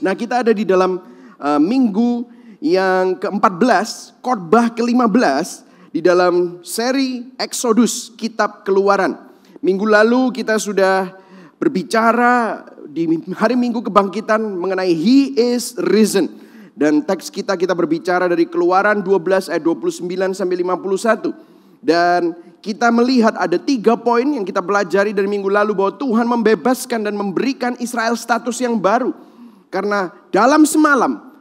Nah, kita ada di dalam minggu yang ke-14, khotbah ke-15 di dalam seri Exodus, kitab Keluaran. Minggu lalu kita sudah berbicara di hari Minggu kebangkitan mengenai He is risen. Dan teks kita berbicara dari Keluaran 12 ayat 29 sampai 51. Dan kita melihat ada 3 poin yang kita pelajari dari minggu lalu, bahwa Tuhan membebaskan dan memberikan Israel status yang baru. Karena dalam semalam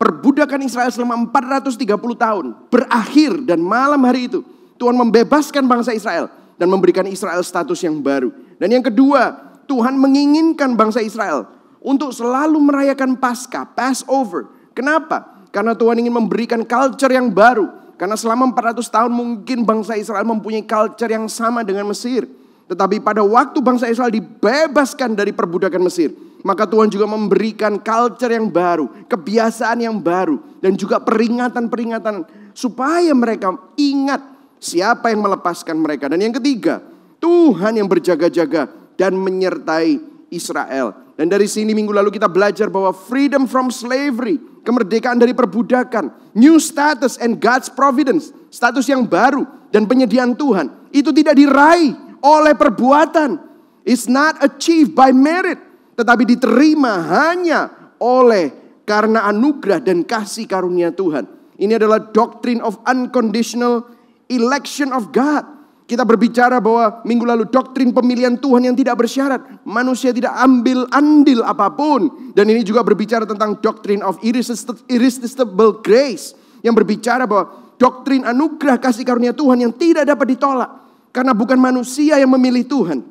perbudakan Israel selama 430 tahun berakhir, dan malam hari itu Tuhan membebaskan bangsa Israel dan memberikan Israel status yang baru. Dan yang kedua, Tuhan menginginkan bangsa Israel untuk selalu merayakan Paskah, Passover. Kenapa? Karena Tuhan ingin memberikan culture yang baru. Karena selama 400 tahun mungkin bangsa Israel mempunyai culture yang sama dengan Mesir. Tetapi pada waktu bangsa Israel dibebaskan dari perbudakan Mesir, maka Tuhan juga memberikan culture yang baru, kebiasaan yang baru, dan juga peringatan-peringatan supaya mereka ingat siapa yang melepaskan mereka. Dan yang ketiga, Tuhan yang berjaga-jaga dan menyertai Israel. Dan dari sini minggu lalu kita belajar bahwa freedom from slavery, kemerdekaan dari perbudakan, new status and God's providence, status yang baru dan penyediaan Tuhan, itu tidak diraih oleh perbuatan. It's not achieved by merit, tetapi diterima hanya oleh karena anugerah dan kasih karunia Tuhan. Ini adalah doctrine of unconditional election of God. Kita berbicara bahwa minggu lalu doktrin pemilihan Tuhan yang tidak bersyarat. Manusia tidak ambil andil apapun. Dan ini juga berbicara tentang doktrin of irresistible grace, yang berbicara bahwa doktrin anugerah kasih karunia Tuhan yang tidak dapat ditolak. Karena bukan manusia yang memilih Tuhan,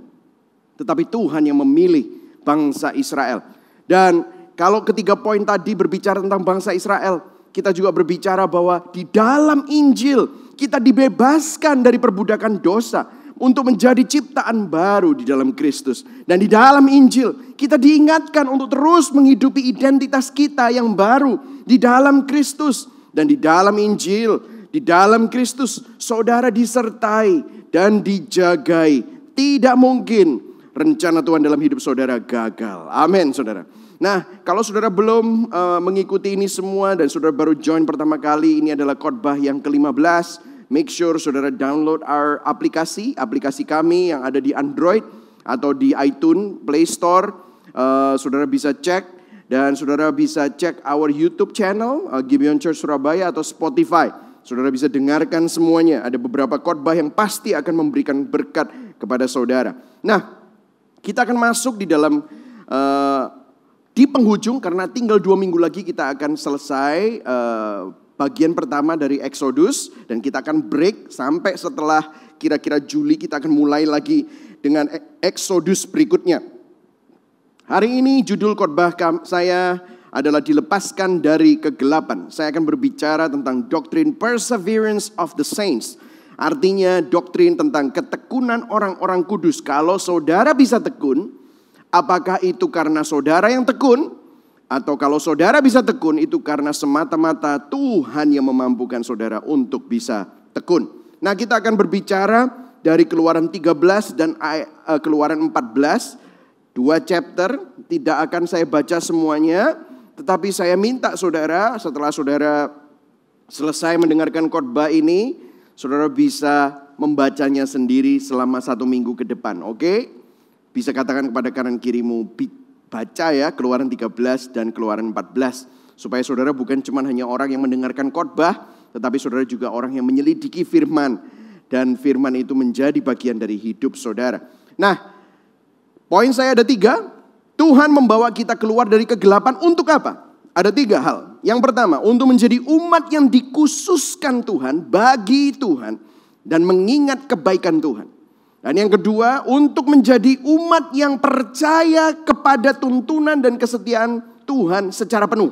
tetapi Tuhan yang memilih bangsa Israel. Dan kalau ketiga poin tadi berbicara tentang bangsa Israel, kita juga berbicara bahwa di dalam Injil kita dibebaskan dari perbudakan dosa untuk menjadi ciptaan baru di dalam Kristus. Dan di dalam Injil kita diingatkan untuk terus menghidupi identitas kita yang baru di dalam Kristus. Dan di dalam Injil, di dalam Kristus, saudara disertai dan dijagai. Tidak mungkin rencana Tuhan dalam hidup saudara gagal. Amin, saudara. Nah, kalau saudara belum mengikuti ini semua dan saudara baru join pertama kali, ini adalah khotbah yang ke-15. Make sure saudara download our aplikasi kami yang ada di Android atau di iTunes Play Store. Saudara bisa cek, dan saudara bisa cek our YouTube channel Gibeon Church Surabaya atau Spotify. Saudara bisa dengarkan semuanya. Ada beberapa khotbah yang pasti akan memberikan berkat kepada saudara. Nah, kita akan masuk di dalam di penghujung, karena tinggal 2 minggu lagi kita akan selesai bagian pertama dari Exodus. Dan kita akan break sampai setelah kira-kira Juli, kita akan mulai lagi dengan Exodus berikutnya. Hari ini judul khotbah saya adalah dilepaskan dari kegelapan. Saya akan berbicara tentang doktrin perseverance of the saints. Artinya doktrin tentang ketekunan orang-orang kudus. Kalau saudara bisa tekun, apakah itu karena saudara yang tekun, atau kalau saudara bisa tekun itu karena semata-mata Tuhan yang memampukan saudara untuk bisa tekun. Nah, kita akan berbicara dari Keluaran 13 dan Keluaran 14, 2 chapter. Tidak akan saya baca semuanya, tetapi saya minta saudara, setelah saudara selesai mendengarkan khotbah ini, saudara bisa membacanya sendiri selama 1 minggu ke depan, oke? Bisa katakan kepada kanan kirimu, baca ya Keluaran 13 dan Keluaran 14. Supaya saudara bukan cuma hanya orang yang mendengarkan khotbah, tetapi saudara juga orang yang menyelidiki firman. Dan firman itu menjadi bagian dari hidup saudara. Nah, poin saya ada 3. Tuhan membawa kita keluar dari kegelapan untuk apa? Ada 3 hal. Yang pertama, untuk menjadi umat yang dikhususkan Tuhan, bagi Tuhan, dan mengingat kebaikan Tuhan. Dan yang kedua, untuk menjadi umat yang percaya kepada tuntunan dan kesetiaan Tuhan secara penuh.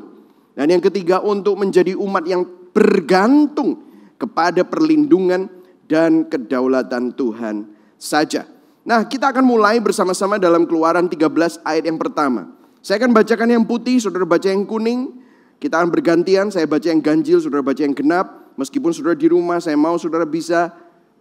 Dan yang ketiga, untuk menjadi umat yang bergantung kepada perlindungan dan kedaulatan Tuhan saja. Nah, kita akan mulai bersama-sama dalam Keluaran 13 ayat yang pertama. Saya akan bacakan yang putih, saudara baca yang kuning. Kita akan bergantian, saya baca yang ganjil, saudara baca yang genap. Meskipun saudara di rumah, saya mau saudara bisa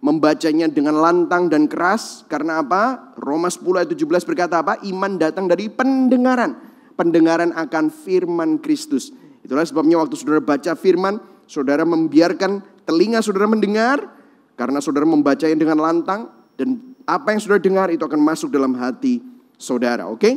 membacanya dengan lantang dan keras. Karena apa? Roma 10 ayat 17 berkata apa? Iman datang dari pendengaran. pendengaran akan firman Kristus. Itulah sebabnya waktu saudara baca firman, saudara membiarkan telinga saudara mendengar, karena saudara membacanya dengan lantang, dan apa yang saudara dengar itu akan masuk dalam hati saudara. Oke?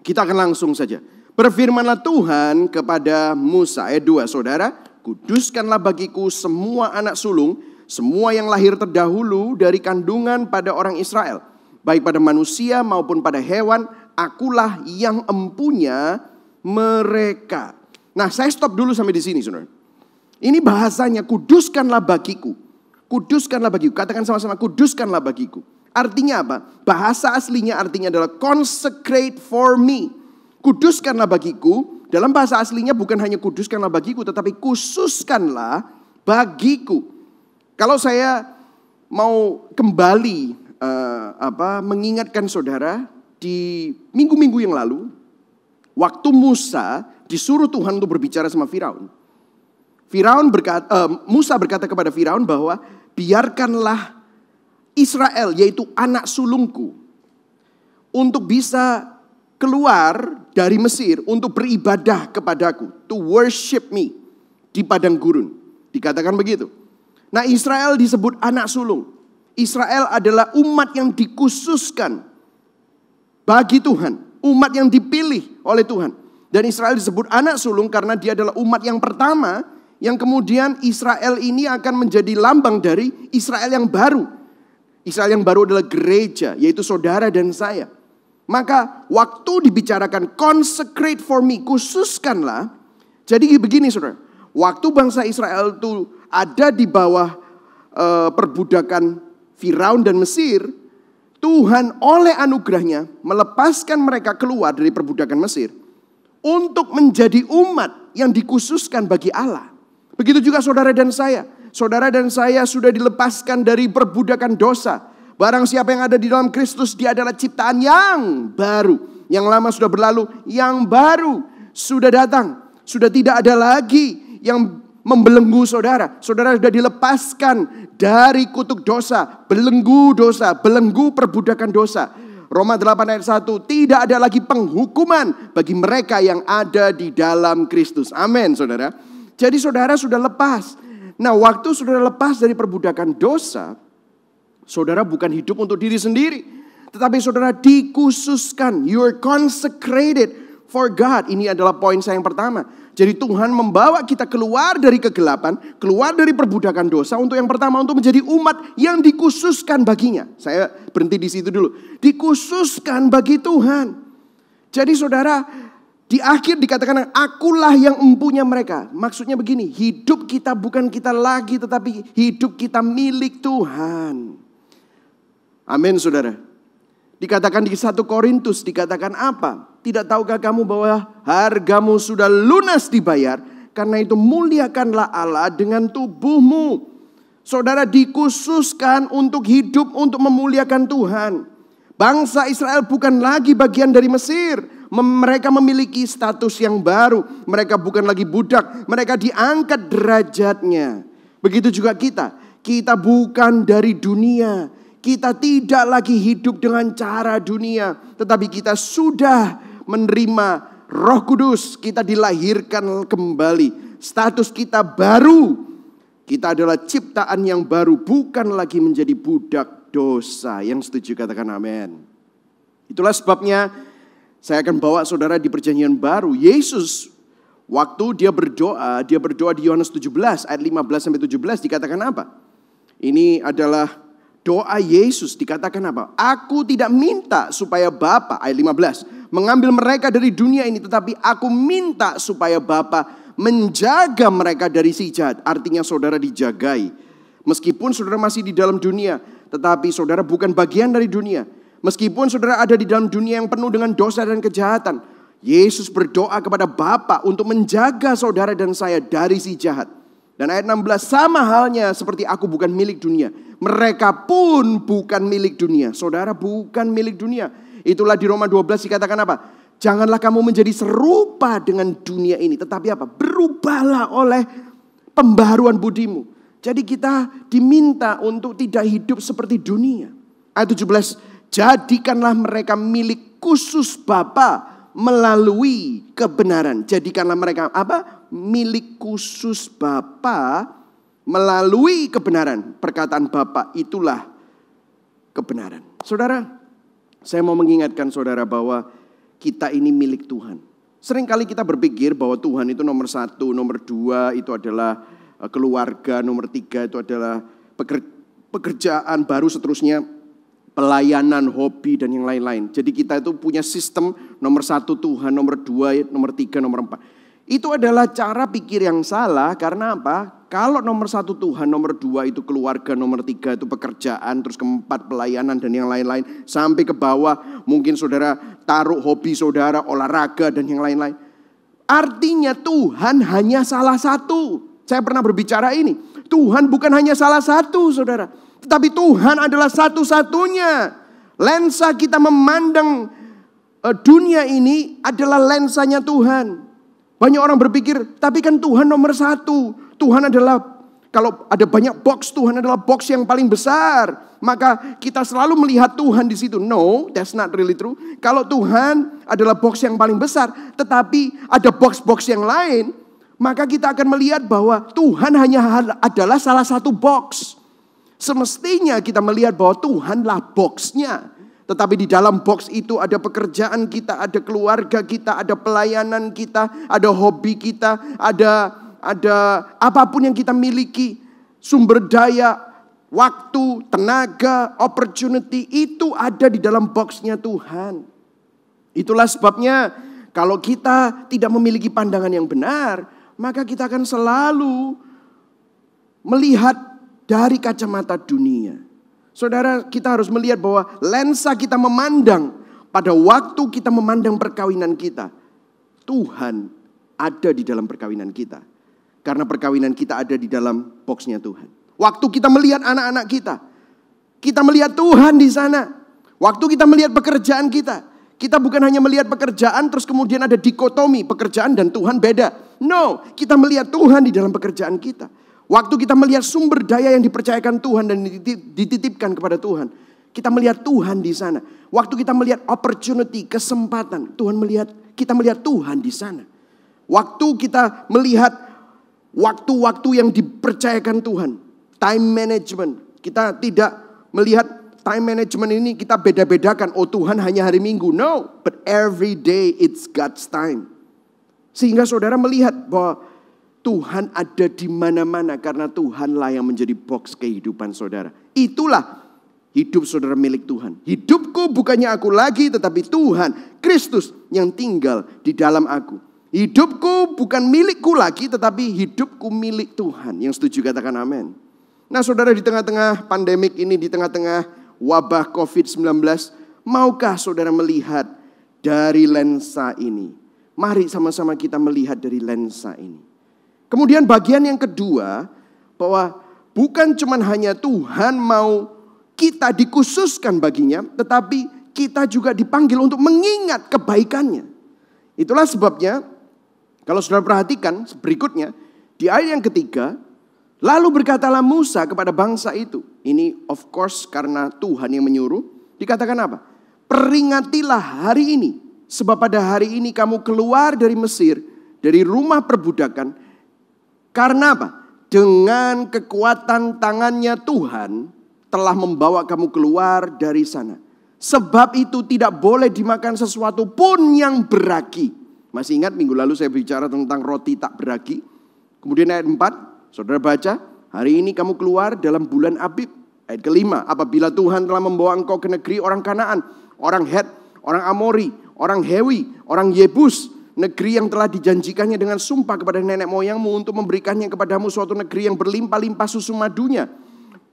Kita akan langsung saja. Berfirmanlah Tuhan kepada Musa, ayat 2, saudara, kuduskanlah bagiku semua anak sulung, semua yang lahir terdahulu dari kandungan pada orang Israel, baik pada manusia maupun pada hewan, akulah yang empunya mereka. Nah, saya stop dulu sampai di sini, saudara. Ini bahasanya, kuduskanlah bagiku. Kuduskanlah bagiku. Katakan sama-sama, kuduskanlah bagiku. Artinya apa? Bahasa aslinya artinya adalah consecrate for me. Kuduskanlah bagiku. Dalam bahasa aslinya bukan hanya kuduskanlah bagiku, tetapi khususkanlah bagiku. Kalau saya mau kembali mengingatkan saudara, di minggu-minggu yang lalu, waktu Musa disuruh Tuhan untuk berbicara sama Firaun. Musa berkata kepada Firaun bahwa biarkanlah Israel, yaitu anak sulungku, untuk bisa keluar dari Mesir untuk beribadah kepadaku, to worship me di padang gurun. Dikatakan begitu. Nah, Israel disebut anak sulung. Israel adalah umat yang dikhususkan bagi Tuhan, umat yang dipilih oleh Tuhan. Dan Israel disebut anak sulung karena dia adalah umat yang pertama, yang kemudian Israel ini akan menjadi lambang dari Israel yang baru. Israel yang baru adalah gereja, yaitu saudara dan saya. Maka waktu dibicarakan consecrate for me, khususkanlah. Jadi begini saudara, waktu bangsa Israel itu ada di bawah perbudakan Firaun dan Mesir, Tuhan oleh anugerahnya melepaskan mereka keluar dari perbudakan Mesir untuk menjadi umat yang dikhususkan bagi Allah. Begitu juga saudara dan saya. Saudara dan saya sudah dilepaskan dari perbudakan dosa. Barang siapa yang ada di dalam Kristus, dia adalah ciptaan yang baru. Yang lama sudah berlalu, yang baru sudah datang. Sudah tidak ada lagi yang membelenggu saudara. Saudara sudah dilepaskan dari kutuk dosa, belenggu perbudakan dosa. Roma 8 ayat 1, tidak ada lagi penghukuman bagi mereka yang ada di dalam Kristus. Amin, saudara. Jadi saudara sudah lepas. Nah, waktu saudara lepas dari perbudakan dosa, saudara bukan hidup untuk diri sendiri, tetapi saudara dikhususkan. You are consecrated for God. Ini adalah poin saya yang pertama. Jadi Tuhan membawa kita keluar dari kegelapan, keluar dari perbudakan dosa untuk yang pertama, untuk menjadi umat yang dikhususkan baginya. Saya berhenti di situ dulu. Dikhususkan bagi Tuhan. Jadi saudara, di akhir dikatakan akulah yang empunya mereka. Maksudnya begini, hidup kita bukan kita lagi, tetapi hidup kita milik Tuhan. Amin saudara. Dikatakan di 1 Korintus, dikatakan apa? Tidak tahukah kamu bahwa hargamu sudah lunas dibayar? Karena itu muliakanlah Allah dengan tubuhmu. Saudara dikhususkan untuk hidup, untuk memuliakan Tuhan. Bangsa Israel bukan lagi bagian dari Mesir. Mereka memiliki status yang baru. Mereka bukan lagi budak. Mereka diangkat derajatnya. Begitu juga kita. Kita bukan dari dunia. Kita tidak lagi hidup dengan cara dunia. Tetapi kita sudah menerima Roh Kudus. Kita dilahirkan kembali. Status kita baru. Kita adalah ciptaan yang baru. Bukan lagi menjadi budak dosa. Yang setuju katakan amin. Itulah sebabnya saya akan bawa saudara di perjanjian baru. Yesus waktu dia berdoa di Yohanes 17 ayat 15-17 dikatakan apa? Ini adalah doa Yesus, dikatakan apa? Aku tidak minta supaya Bapa, ayat 15, mengambil mereka dari dunia ini, tetapi aku minta supaya Bapa menjaga mereka dari si jahat. Artinya saudara dijagai. Meskipun saudara masih di dalam dunia, tetapi saudara bukan bagian dari dunia. Meskipun saudara ada di dalam dunia yang penuh dengan dosa dan kejahatan, Yesus berdoa kepada Bapa untuk menjaga saudara dan saya dari si jahat. Dan ayat 16, sama halnya seperti aku bukan milik dunia, mereka pun bukan milik dunia. Saudara bukan milik dunia. Itulah di Roma 12 dikatakan apa? Janganlah kamu menjadi serupa dengan dunia ini, tetapi apa? Berubahlah oleh pembaharuan budimu. Jadi kita diminta untuk tidak hidup seperti dunia. Ayat 17, jadikanlah mereka milik khusus Bapa melalui kebenaran. Jadikanlah mereka apa? Milik khusus Bapa melalui kebenaran. Perkataan Bapa itulah kebenaran. Saudara, saya mau mengingatkan saudara bahwa kita ini milik Tuhan. Seringkali kita berpikir bahwa Tuhan itu nomor 1, nomor 2 itu adalah keluarga, nomor 3 itu adalah pekerjaan, baru seterusnya pelayanan, hobi dan yang lain-lain. Jadi kita itu punya sistem nomor 1 Tuhan, nomor 2, nomor 3, nomor 4. Itu adalah cara pikir yang salah. Karena apa? Kalau nomor 1 Tuhan, nomor 2 itu keluarga, nomor 3 itu pekerjaan, terus keempat pelayanan dan yang lain-lain, sampai ke bawah mungkin saudara taruh hobi saudara, olahraga dan yang lain-lain. Artinya Tuhan hanya salah satu. Saya pernah berbicara ini. Tuhan bukan hanya salah satu saudara, tetapi Tuhan adalah satu-satunya. Lensa kita memandang dunia ini adalah lensanya Tuhan. Banyak orang berpikir, tapi kan Tuhan nomor 1. Tuhan adalah, kalau ada banyak box, Tuhan adalah box yang paling besar. Maka kita selalu melihat Tuhan di situ. No, that's not really true. Kalau Tuhan adalah box yang paling besar, tetapi ada box-box yang lain, maka kita akan melihat bahwa Tuhan hanya adalah salah satu box. Semestinya kita melihat bahwa Tuhanlah boxnya. Tetapi di dalam box itu ada pekerjaan kita, ada keluarga kita, ada pelayanan kita, ada hobi kita, ada apapun yang kita miliki, sumber daya, waktu, tenaga, opportunity, itu ada di dalam boxnya Tuhan. Itulah sebabnya kalau kita tidak memiliki pandangan yang benar, maka kita akan selalu melihat dari kacamata dunia. Saudara, kita harus melihat bahwa lensa kita memandang pada waktu kita memandang perkawinan kita. Tuhan ada di dalam perkawinan kita. Karena perkawinan kita ada di dalam boxnya Tuhan. Waktu kita melihat anak-anak kita melihat Tuhan di sana. Waktu kita melihat pekerjaan kita bukan hanya melihat pekerjaan terus kemudian ada dikotomi pekerjaan dan Tuhan beda. No, kita melihat Tuhan di dalam pekerjaan kita. Waktu kita melihat sumber daya yang dipercayakan Tuhan dan dititipkan kepada Tuhan, kita melihat Tuhan di sana. Waktu kita melihat opportunity, kesempatan, kita melihat Tuhan di sana. Waktu kita melihat waktu-waktu yang dipercayakan Tuhan, time management, kita tidak melihat time management ini kita beda-bedakan. Oh, Tuhan hanya hari Minggu. No, but every day it's God's time. Sehingga saudara melihat bahwa Tuhan ada di mana-mana karena Tuhanlah yang menjadi box kehidupan saudara. Itulah hidup saudara milik Tuhan. Hidupku bukannya aku lagi, tetapi Tuhan, Kristus yang tinggal di dalam aku. Hidupku bukan milikku lagi, tetapi hidupku milik Tuhan. Yang setuju katakan amin. Nah saudara, di tengah-tengah pandemik ini, di tengah-tengah wabah COVID-19, maukah saudara melihat dari lensa ini? Mari sama-sama kita melihat dari lensa ini. Kemudian bagian yang kedua, bahwa bukan cuma hanya Tuhan mau kita dikhususkan baginya, tetapi kita juga dipanggil untuk mengingat kebaikannya. Itulah sebabnya, kalau saudara perhatikan berikutnya, di ayat yang ketiga, lalu berkatalah Musa kepada bangsa itu. Ini of course karena Tuhan yang menyuruh. Dikatakan apa? Peringatilah hari ini. Sebab pada hari ini kamu keluar dari Mesir, dari rumah perbudakan. Karena apa? Dengan kekuatan tangannya Tuhan telah membawa kamu keluar dari sana. Sebab itu tidak boleh dimakan sesuatu pun yang beragi. Masih ingat minggu lalu saya bicara tentang roti tak beragi. Kemudian ayat 4, saudara baca, hari ini kamu keluar dalam bulan Abib. Ayat kelima, apabila Tuhan telah membawa engkau ke negeri orang Kanaan, orang Het, orang Amori, orang Hewi, orang Yebus, negeri yang telah dijanjikannya dengan sumpah kepada nenek moyangmu untuk memberikannya kepadamu suatu negeri yang berlimpah-limpah susu madunya.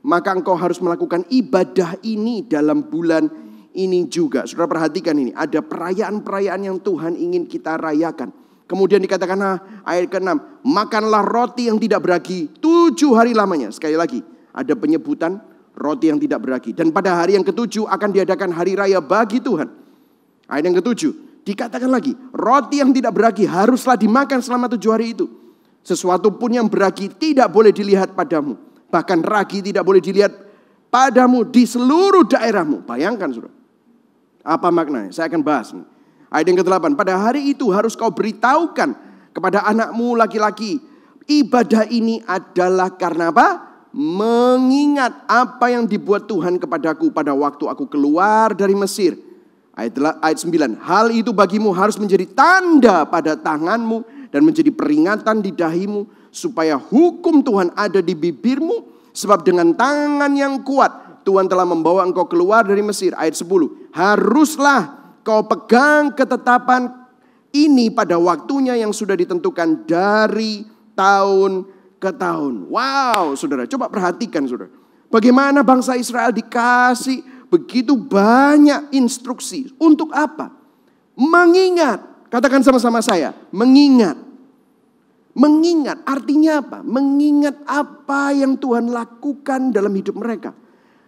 Maka engkau harus melakukan ibadah ini dalam bulan ini juga. Saudara perhatikan ini, ada perayaan-perayaan yang Tuhan ingin kita rayakan. Kemudian dikatakan ayat ke-6, makanlah roti yang tidak beragi 7 hari lamanya. Sekali lagi, ada penyebutan roti yang tidak beragi. Dan pada hari yang ke-7 akan diadakan hari raya bagi Tuhan. Ayat yang ke-7, dikatakan lagi, roti yang tidak beragi haruslah dimakan selama 7 hari itu. Sesuatu pun yang beragi tidak boleh dilihat padamu. Bahkan ragi tidak boleh dilihat padamu di seluruh daerahmu. Bayangkan saudara. Apa maknanya? Saya akan bahas nih. Ayat yang ke-8, pada hari itu harus kau beritahukan kepada anakmu laki-laki, ibadah ini adalah karena apa? Mengingat apa yang dibuat Tuhan kepadaku pada waktu aku keluar dari Mesir. Ayat 9, hal itu bagimu harus menjadi tanda pada tanganmu dan menjadi peringatan di dahimu, supaya hukum Tuhan ada di bibirmu, sebab dengan tangan yang kuat Tuhan telah membawa engkau keluar dari Mesir. Ayat 10, haruslah kau pegang ketetapan ini pada waktunya yang sudah ditentukan dari tahun ke tahun. Wow, saudara, coba perhatikan saudara. Bagaimana bangsa Israel dikasih begitu banyak instruksi. Untuk apa? Mengingat. Katakan sama-sama saya, mengingat. Mengingat artinya apa? Mengingat apa yang Tuhan lakukan dalam hidup mereka.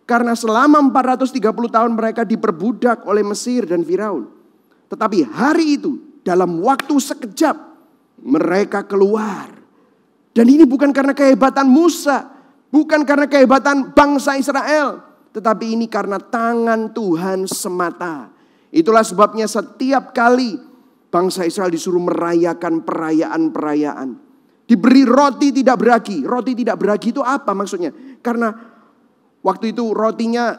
Karena selama 430 tahun mereka diperbudak oleh Mesir dan Firaun. Tetapi hari itu dalam waktu sekejap mereka keluar. Dan ini bukan karena kehebatan Musa, bukan karena kehebatan bangsa Israel, tetapi ini karena tangan Tuhan semata. Itulah sebabnya setiap kali bangsa Israel disuruh merayakan perayaan-perayaan, diberi roti tidak beragi. Roti tidak beragi itu apa maksudnya? Karena waktu itu rotinya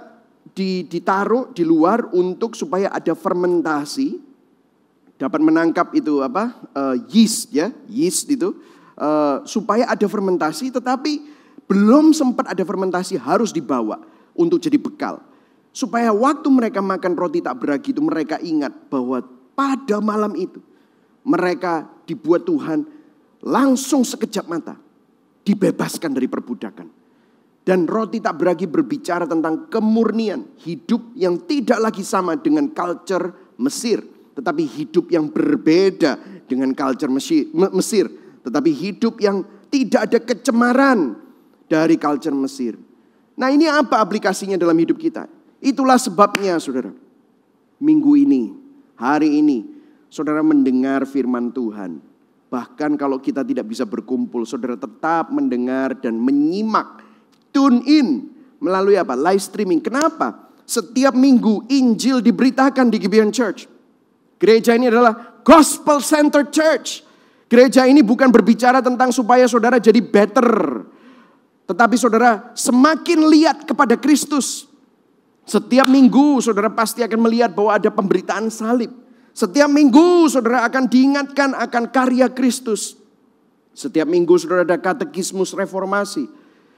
ditaruh di luar untuk supaya ada fermentasi, dapat menangkap itu apa? Yeast ya, yeast itu. Supaya ada fermentasi, tetapi belum sempat ada fermentasi harus dibawa untuk jadi bekal. Supaya waktu mereka makan roti tak beragi itu mereka ingat bahwa pada malam itu mereka dibuat Tuhan langsung sekejap mata dibebaskan dari perbudakan. Dan roti tak beragi berbicara tentang kemurnian hidup yang tidak lagi sama dengan culture Mesir, tetapi hidup yang berbeda dengan culture Mesir. Tetapi hidup yang tidak ada kecemaran dari culture Mesir. Nah, ini apa aplikasinya dalam hidup kita? Itulah sebabnya saudara, minggu ini, hari ini, saudara mendengar firman Tuhan. Bahkan kalau kita tidak bisa berkumpul, saudara tetap mendengar dan menyimak, tune in melalui apa? Live streaming. Kenapa? Setiap minggu Injil diberitakan di Gibeon Church. Gereja ini adalah Gospel Center Church. Gereja ini bukan berbicara tentang supaya saudara jadi better, tetapi saudara semakin lihat kepada Kristus. Setiap minggu saudara pasti akan melihat bahwa ada pemberitaan salib. Setiap minggu saudara akan diingatkan akan karya Kristus. Setiap minggu saudara ada katekismus reformasi.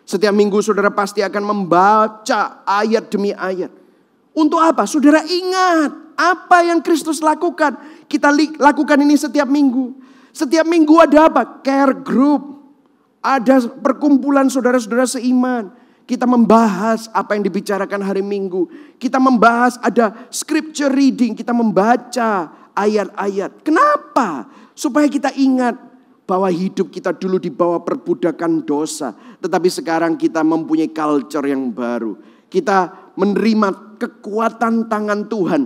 Setiap minggu saudara pasti akan membaca ayat demi ayat. Untuk apa? Saudara ingat apa yang Kristus lakukan. Kita lakukan ini setiap minggu. Setiap minggu ada apa? Care group. Ada perkumpulan saudara-saudara seiman. Kita membahas apa yang dibicarakan hari Minggu. Kita membahas ada scripture reading. Kita membaca ayat-ayat. Kenapa? Supaya kita ingat bahwa hidup kita dulu di bawah perbudakan dosa. Tetapi sekarang kita mempunyai culture yang baru. Kita menerima kekuatan tangan Tuhan.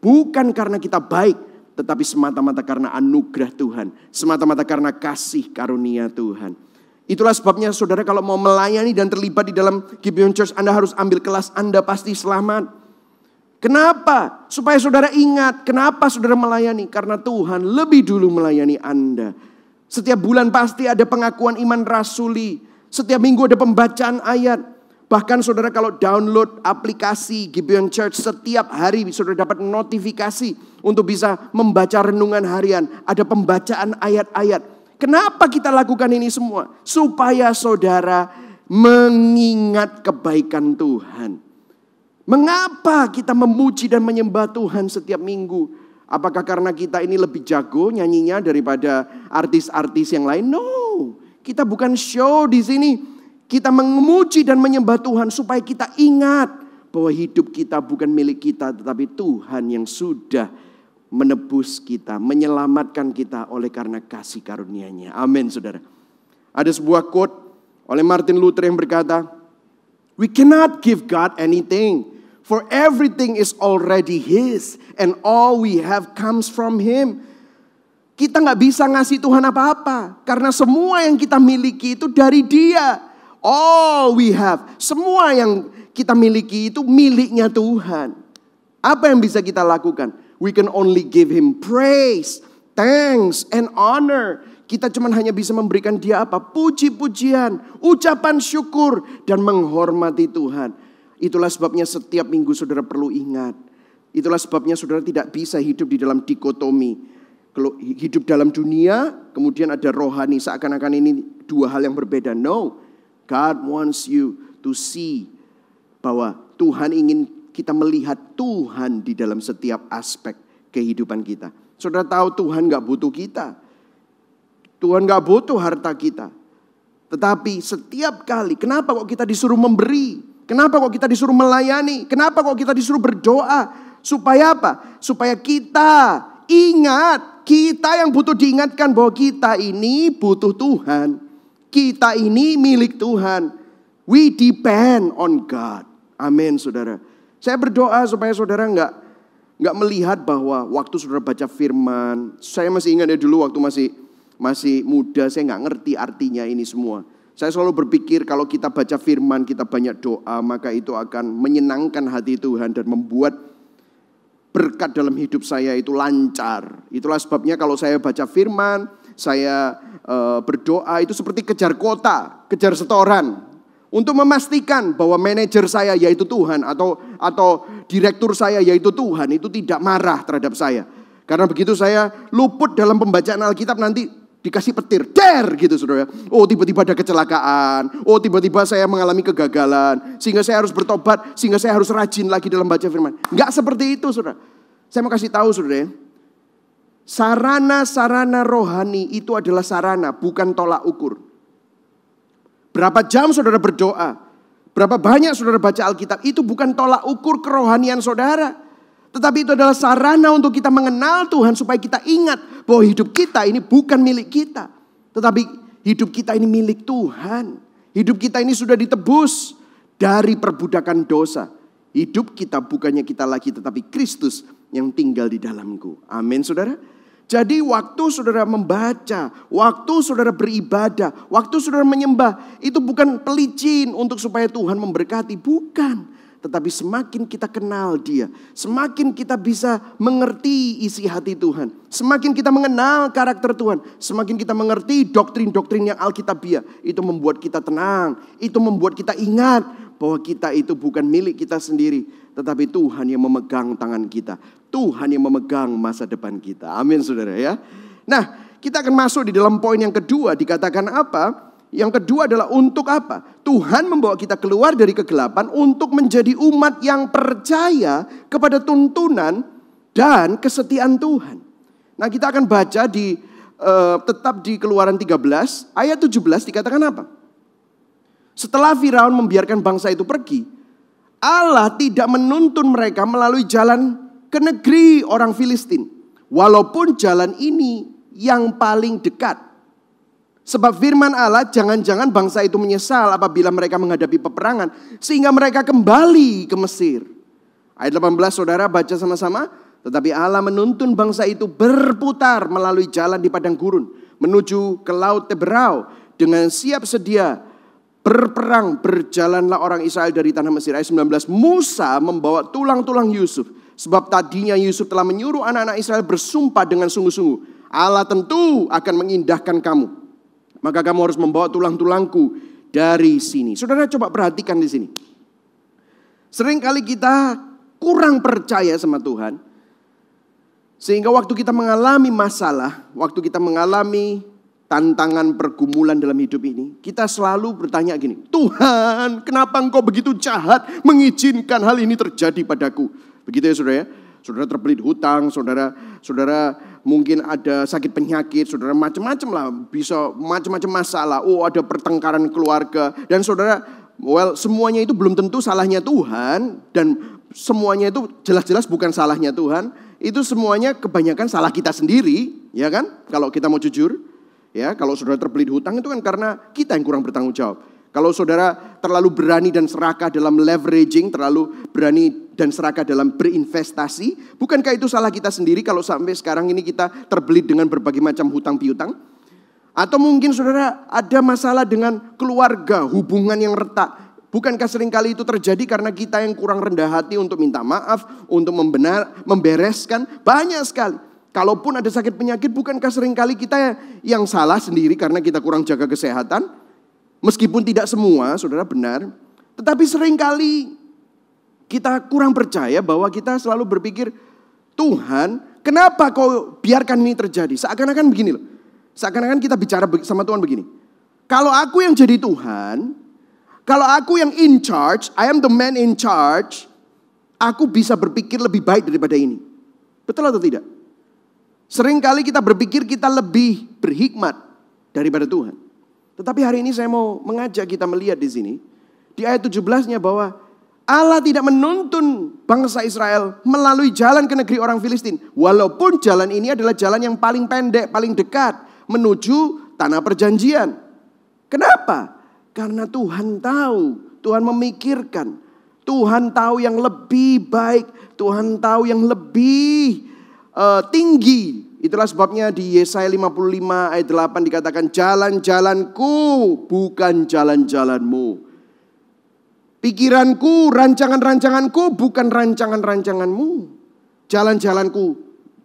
Bukan karena kita baik, tetapi semata-mata karena anugerah Tuhan. Semata-mata karena kasih karunia Tuhan. Itulah sebabnya saudara kalau mau melayani dan terlibat di dalam Gibeon Church, Anda harus ambil kelas, Anda pasti selamat. Kenapa? Supaya saudara ingat, kenapa saudara melayani? Karena Tuhan lebih dulu melayani Anda. Setiap bulan pasti ada pengakuan iman rasuli. Setiap minggu ada pembacaan ayat. Bahkan saudara kalau download aplikasi Gibeon Church, setiap hari saudara dapat notifikasi untuk bisa membaca renungan harian. Ada pembacaan ayat-ayat. Kenapa kita lakukan ini semua? Supaya saudara mengingat kebaikan Tuhan. Mengapa kita memuji dan menyembah Tuhan setiap minggu? Apakah karena kita ini lebih jago nyanyinya daripada artis-artis yang lain? No, kita bukan show di sini. Kita memuji dan menyembah Tuhan supaya kita ingat bahwa hidup kita bukan milik kita, tetapi Tuhan yang sudah menebus kita, menyelamatkan kita oleh karena kasih karunia-Nya. Amin, saudara. Ada sebuah quote oleh Martin Luther yang berkata, "We cannot give God anything, for everything is already His, and all we have comes from Him." Kita gak bisa ngasih Tuhan apa-apa, karena semua yang kita miliki itu dari Dia. All we have, semua yang kita miliki itu miliknya Tuhan. Apa yang bisa kita lakukan? We can only give Him praise, thanks, and honor. Kita cuma hanya bisa memberikan Dia apa? Puji-pujian, ucapan syukur, dan menghormati Tuhan. Itulah sebabnya setiap minggu saudara perlu ingat. Itulah sebabnya saudara tidak bisa hidup di dalam dikotomi. Kalau hidup dalam dunia, kemudian ada rohani. Seakan-akan ini dua hal yang berbeda. No, God wants you to see bahwa Tuhan ingin kita melihat Tuhan di dalam setiap aspek kehidupan kita. Saudara tahu Tuhan gak butuh kita. Tuhan gak butuh harta kita. Tetapi setiap kali, kenapa kok kita disuruh memberi? Kenapa kok kita disuruh melayani? Kenapa kok kita disuruh berdoa? Supaya apa? Supaya kita ingat, kita yang butuh diingatkan bahwa kita ini butuh Tuhan. Kita ini milik Tuhan. We depend on God. Amin, saudara. Saya berdoa supaya saudara nggak melihat bahwa waktu saudara baca firman. Saya masih ingat ya dulu waktu masih muda, saya nggak ngerti artinya ini semua. Saya selalu berpikir kalau kita baca firman, kita banyak doa, maka itu akan menyenangkan hati Tuhan dan membuat berkat dalam hidup saya itu lancar. Itulah sebabnya kalau saya baca firman, saya berdoa itu seperti kejar kota, kejar setoran. Untuk memastikan bahwa manajer saya yaitu Tuhan atau direktur saya yaitu Tuhan itu tidak marah terhadap saya. Karena begitu saya luput dalam pembacaan Alkitab nanti dikasih petir, gitu saudara. Oh tiba-tiba ada kecelakaan, oh tiba-tiba saya mengalami kegagalan, sehingga saya harus bertobat, sehingga saya harus rajin lagi dalam baca firman. Enggak seperti itu saudara. Saya mau kasih tahu saudara, sarana-sarana rohani itu adalah sarana, bukan tolak ukur. Berapa jam saudara berdoa, berapa banyak saudara baca Alkitab, itu bukan tolak ukur kerohanian saudara. Tetapi itu adalah sarana untuk kita mengenal Tuhan supaya kita ingat bahwa hidup kita ini bukan milik kita. Tetapi hidup kita ini milik Tuhan. Hidup kita ini sudah ditebus dari perbudakan dosa. Hidup kita bukannya kita lagi tetapi Kristus yang tinggal di dalamku. Amin saudara. Jadi waktu saudara membaca, waktu saudara beribadah, waktu saudara menyembah, itu bukan pelicin untuk supaya Tuhan memberkati, bukan. Tetapi semakin kita kenal Dia, semakin kita bisa mengerti isi hati Tuhan, semakin kita mengenal karakter Tuhan, semakin kita mengerti doktrin-doktrin yang Alkitabiah, itu membuat kita tenang, itu membuat kita ingat bahwa kita itu bukan milik kita sendiri, tetapi Tuhan yang memegang tangan kita, Tuhan yang memegang masa depan kita. Amin saudara ya. Nah, kita akan masuk di dalam poin yang kedua, dikatakan apa? Yang kedua adalah untuk apa? Tuhan membawa kita keluar dari kegelapan untuk menjadi umat yang percaya kepada tuntunan dan kesetiaan Tuhan. Nah, kita akan baca tetap di Keluaran 13 ayat 17 dikatakan apa? Setelah Firaun membiarkan bangsa itu pergi, Allah tidak menuntun mereka melalui jalan ke negeri orang Filistin, walaupun jalan ini yang paling dekat. Sebab firman Allah, jangan-jangan bangsa itu menyesal apabila mereka menghadapi peperangan, sehingga mereka kembali ke Mesir. Ayat 18 saudara baca sama-sama. Tetapi Allah menuntun bangsa itu berputar melalui jalan di padang gurun, menuju ke laut Teberau. Dengan siap sedia berperang berjalanlah orang Israel dari tanah Mesir. Ayat 19, Musa membawa tulang-tulang Yusuf. Sebab tadinya Yusuf telah menyuruh anak-anak Israel bersumpah dengan sungguh-sungguh, Allah tentu akan mengindahkan kamu. Maka kamu harus membawa tulang-tulangku dari sini. Saudara coba perhatikan di sini. Seringkali kita kurang percaya sama Tuhan. Sehingga waktu kita mengalami masalah, waktu kita mengalami tantangan pergumulan dalam hidup ini, kita selalu bertanya gini, Tuhan, kenapa engkau begitu jahat mengizinkan hal ini terjadi padaku? Begitu ya saudara ya. Saudara terbelit hutang, saudara mungkin ada sakit penyakit, saudara macam-macam lah, bisa macam-macam masalah. Oh ada pertengkaran keluarga, dan saudara, semuanya itu belum tentu salahnya Tuhan, dan semuanya itu jelas-jelas bukan salahnya Tuhan. Itu semuanya kebanyakan salah kita sendiri, ya kan? Kalau kita mau jujur, ya kalau saudara terbelit hutang itu kan karena kita yang kurang bertanggung jawab. Kalau saudara terlalu berani dan serakah dalam leveraging, terlalu berani dan serakah dalam berinvestasi, bukankah itu salah kita sendiri kalau sampai sekarang ini kita terbelit dengan berbagai macam hutang piutang? Atau mungkin saudara ada masalah dengan keluarga, hubungan yang retak. Bukankah seringkali itu terjadi karena kita yang kurang rendah hati untuk minta maaf, untuk membereskan? Banyak sekali. Kalaupun ada sakit penyakit, bukankah seringkali kita yang salah sendiri karena kita kurang jaga kesehatan? Meskipun tidak semua, saudara, benar. Tetapi seringkali kita kurang percaya bahwa kita selalu berpikir, Tuhan, kenapa kau biarkan ini terjadi? Seakan-akan begini loh. Seakan-akan kita bicara sama Tuhan begini. Kalau aku yang jadi Tuhan, kalau aku yang in charge, I am the man in charge, aku bisa berpikir lebih baik daripada ini. Betul atau tidak? Seringkali kita berpikir kita lebih berhikmat daripada Tuhan. Tetapi hari ini saya mau mengajak kita melihat di sini. Di ayat 17-nya bahwa Allah tidak menuntun bangsa Israel melalui jalan ke negeri orang Filistin. Walaupun jalan ini adalah jalan yang paling pendek, paling dekat menuju tanah perjanjian. Kenapa? Karena Tuhan tahu, Tuhan memikirkan, Tuhan tahu yang lebih baik, Tuhan tahu yang lebih tinggi. Itulah sebabnya di Yesaya 55 ayat 8 dikatakan, jalan-jalanku bukan jalan-jalanmu. Pikiranku, rancangan-rancanganku bukan rancangan-rancanganmu. Jalan-jalanku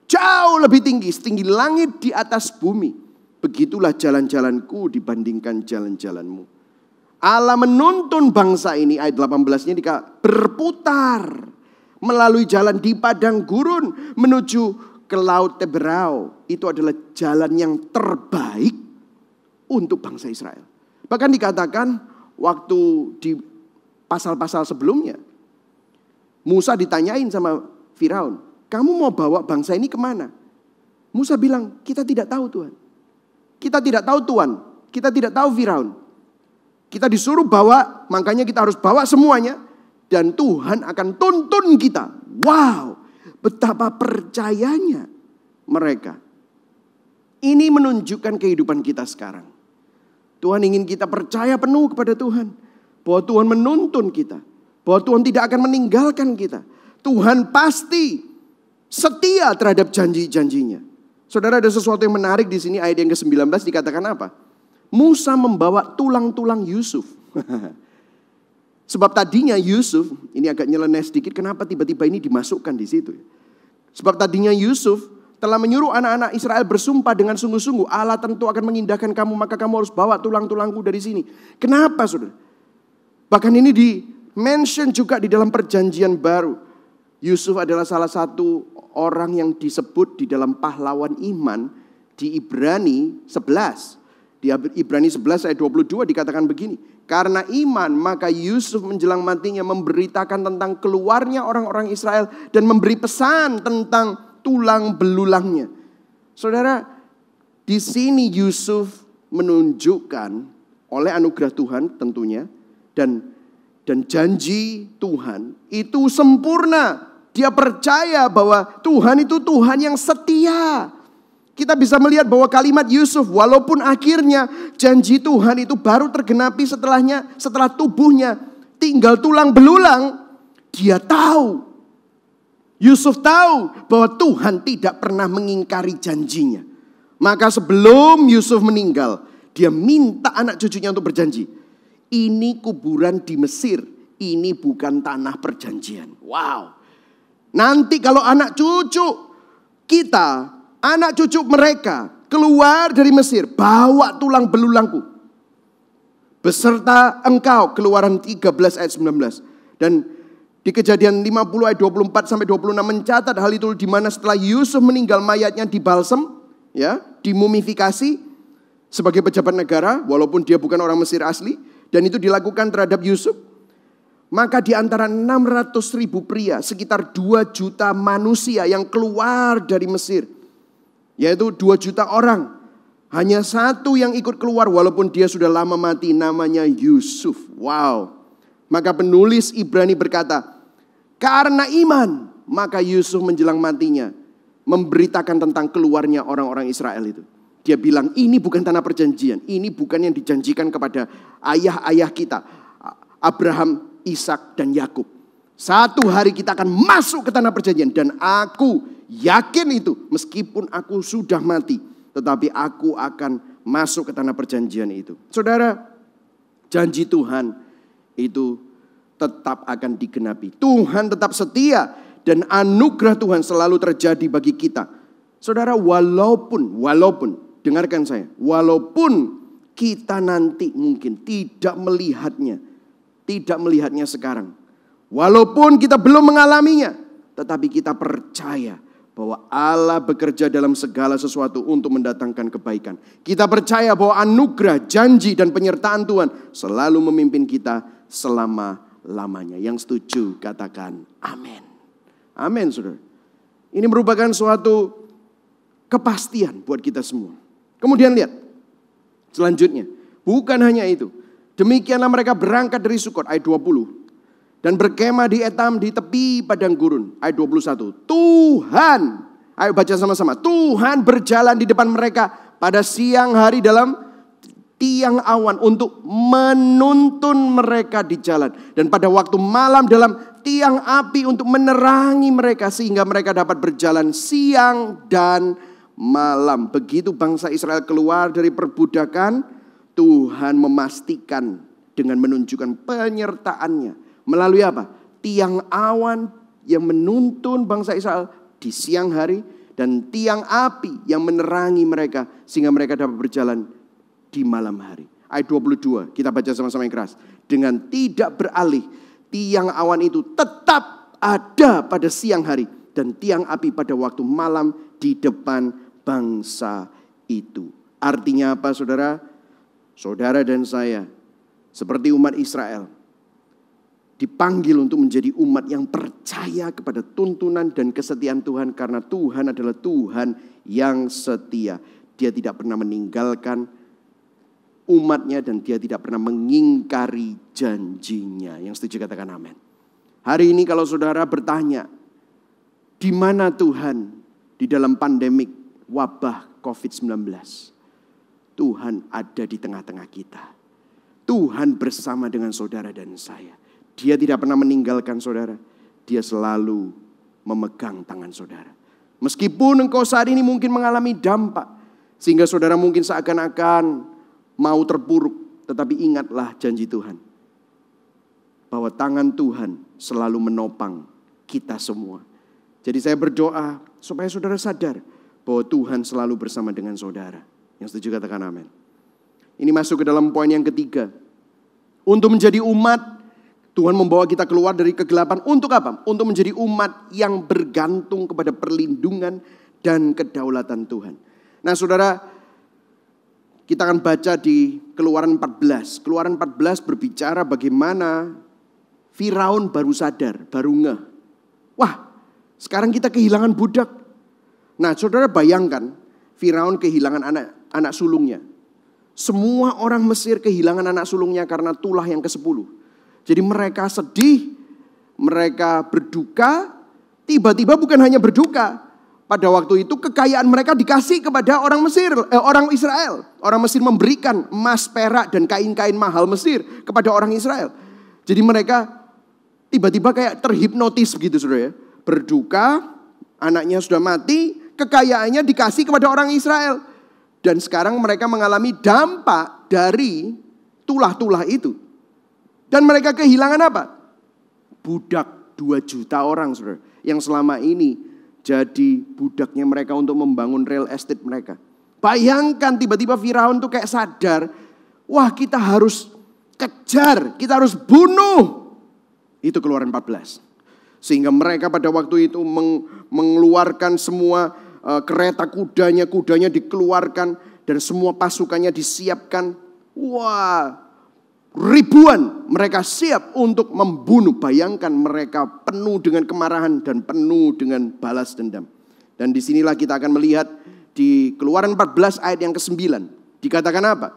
jauh lebih tinggi, setinggi langit di atas bumi. Begitulah jalan-jalanku dibandingkan jalan-jalanmu. Allah menuntun bangsa ini, ayat 18-nya berputar melalui jalan di padang gurun menuju ke laut Teberau. Itu adalah jalan yang terbaik untuk bangsa Israel. Bahkan dikatakan waktu di pasal-pasal sebelumnya, Musa ditanyain sama Firaun, kamu mau bawa bangsa ini kemana? Musa bilang, kita tidak tahu Tuhan. Kita tidak tahu Tuhan, kita tidak tahu Firaun. Kita disuruh bawa, makanya kita harus bawa semuanya. Dan Tuhan akan tuntun kita. Wow, betapa percayanya mereka. Ini menunjukkan kehidupan kita sekarang. Tuhan ingin kita percaya penuh kepada Tuhan. Bahwa Tuhan menuntun kita. Bahwa Tuhan tidak akan meninggalkan kita. Tuhan pasti setia terhadap janji-janjinya. Saudara, ada sesuatu yang menarik di sini, ayat yang ke-19 dikatakan apa? Musa membawa tulang-tulang Yusuf. Sebab tadinya Yusuf, ini agak nyeleneh sedikit, kenapa tiba-tiba ini dimasukkan di situ? Sebab tadinya Yusuf telah menyuruh anak-anak Israel bersumpah dengan sungguh-sungguh, Allah tentu akan mengindahkan kamu, maka kamu harus bawa tulang-tulangku dari sini. Kenapa, saudara? Bahkan ini di-mention juga di dalam perjanjian baru. Yusuf adalah salah satu orang yang disebut di dalam pahlawan iman di Ibrani 11. Di Ibrani 11 ayat 22 dikatakan begini. Karena iman maka Yusuf menjelang matinya memberitakan tentang keluarnya orang-orang Israel. Dan memberi pesan tentang tulang belulangnya. Saudara, di sini Yusuf menunjukkan oleh anugerah Tuhan tentunya. Dan janji Tuhan itu sempurna. Dia percaya bahwa Tuhan itu Tuhan yang setia. Kita bisa melihat bahwa kalimat Yusuf, walaupun akhirnya janji Tuhan itu baru tergenapi setelah tubuhnya tinggal tulang belulang, dia tahu. Yusuf tahu bahwa Tuhan tidak pernah mengingkari janjinya. Maka sebelum Yusuf meninggal, dia minta anak cucunya untuk berjanji. Ini kuburan di Mesir, ini bukan tanah perjanjian. Wow. Nanti kalau anak cucu kita, anak cucu mereka keluar dari Mesir, bawa tulang belulangku beserta engkau. Keluaran 13 ayat 19. Dan di Kejadian 50 ayat 24 sampai 26 mencatat hal itu, di mana setelah Yusuf meninggal mayatnya dibalsem, ya, dimumifikasi sebagai pejabat negara walaupun dia bukan orang Mesir asli, dan itu dilakukan terhadap Yusuf. Maka di antara 600.000 pria, sekitar 2 juta manusia yang keluar dari Mesir, yaitu 2 juta orang. Hanya satu yang ikut keluar walaupun dia sudah lama mati, namanya Yusuf. Wow. Maka penulis Ibrani berkata, karena iman, maka Yusuf menjelang matinya memberitakan tentang keluarnya orang-orang Israel itu. Dia bilang, ini bukan tanah perjanjian, ini bukan yang dijanjikan kepada ayah-ayah kita, Abraham, Ishak dan Yakub. Satu hari kita akan masuk ke tanah perjanjian, dan aku yakin itu, meskipun aku sudah mati, tetapi aku akan masuk ke tanah perjanjian itu. Saudara, janji Tuhan itu tetap akan digenapi. Tuhan tetap setia dan anugerah Tuhan selalu terjadi bagi kita. Saudara, walaupun, dengarkan saya, walaupun kita nanti mungkin tidak melihatnya sekarang. Walaupun kita belum mengalaminya, tetapi kita percaya bahwa Allah bekerja dalam segala sesuatu untuk mendatangkan kebaikan. Kita percaya bahwa anugerah, janji, dan penyertaan Tuhan selalu memimpin kita selama-lamanya. Yang setuju katakan amin. Amin, saudara. Ini merupakan suatu kepastian buat kita semua. Kemudian lihat selanjutnya. Bukan hanya itu. Demikianlah mereka berangkat dari Sukot, ayat 20. Dan berkemah di Etam di tepi padang gurun. Ayat 21. Tuhan, ayo baca sama-sama. Tuhan berjalan di depan mereka pada siang hari dalam tiang awan untuk menuntun mereka di jalan. Dan pada waktu malam dalam tiang api untuk menerangi mereka. Sehingga mereka dapat berjalan siang dan malam. Begitu bangsa Israel keluar dari perbudakan, Tuhan memastikan dengan menunjukkan penyertaannya. Melalui apa? Tiang awan yang menuntun bangsa Israel di siang hari dan tiang api yang menerangi mereka sehingga mereka dapat berjalan di malam hari. Ayat 22, kita baca sama-sama yang keras. Dengan tidak beralih, tiang awan itu tetap ada pada siang hari dan tiang api pada waktu malam di depan bangsa itu. Artinya apa, saudara? Saudara dan saya seperti umat Israel dipanggil untuk menjadi umat yang percaya kepada tuntunan dan kesetiaan Tuhan. Karena Tuhan adalah Tuhan yang setia. Dia tidak pernah meninggalkan umatnya dan dia tidak pernah mengingkari janjinya. Yang setuju katakan amin. Hari ini kalau saudara bertanya, di mana Tuhan di dalam pandemik wabah COVID-19? Tuhan ada di tengah-tengah kita. Tuhan bersama dengan saudara dan saya. Dia tidak pernah meninggalkan saudara. Dia selalu memegang tangan saudara. Meskipun engkau saat ini mungkin mengalami dampak, sehingga saudara mungkin seakan-akan mau terpuruk. Tetapi ingatlah janji Tuhan. Bahwa tangan Tuhan selalu menopang kita semua. Jadi saya berdoa supaya saudara sadar bahwa Tuhan selalu bersama dengan saudara. Yang setuju katakan amin. Ini masuk ke dalam poin yang ketiga. Untuk menjadi umat, Tuhan membawa kita keluar dari kegelapan untuk apa? Untuk menjadi umat yang bergantung kepada perlindungan dan kedaulatan Tuhan. Nah saudara, kita akan baca di Keluaran 14. Keluaran 14 berbicara bagaimana Firaun baru sadar, baru ngeh. Wah, sekarang kita kehilangan budak. Nah saudara bayangkan, Firaun kehilangan anak sulungnya. Semua orang Mesir kehilangan anak sulungnya karena tulah yang ke-10. Jadi mereka sedih, mereka berduka, tiba-tiba bukan hanya berduka. Pada waktu itu kekayaan mereka dikasih kepada orang Israel. Orang Mesir memberikan emas, perak, dan kain-kain mahal Mesir kepada orang Israel. Jadi mereka tiba-tiba kayak terhipnotis begitu saudara ya. Berduka, anaknya sudah mati, kekayaannya dikasih kepada orang Israel. Dan sekarang mereka mengalami dampak dari tulah-tulah itu. Dan mereka kehilangan apa? Budak 2 juta orang saudara. Yang selama ini jadi budaknya mereka untuk membangun real estate mereka. Bayangkan tiba-tiba Firaun tuh kayak sadar. Wah kita harus kejar, kita harus bunuh. Itu Keluaran 14. Sehingga mereka pada waktu itu mengeluarkan semua kereta kudanya dikeluarkan. Dan semua pasukannya disiapkan. Wah, ribuan mereka siap untuk membunuh. Bayangkan mereka penuh dengan kemarahan dan penuh dengan balas dendam. Dan disinilah kita akan melihat di Keluaran 14 ayat yang ke-9. Dikatakan apa?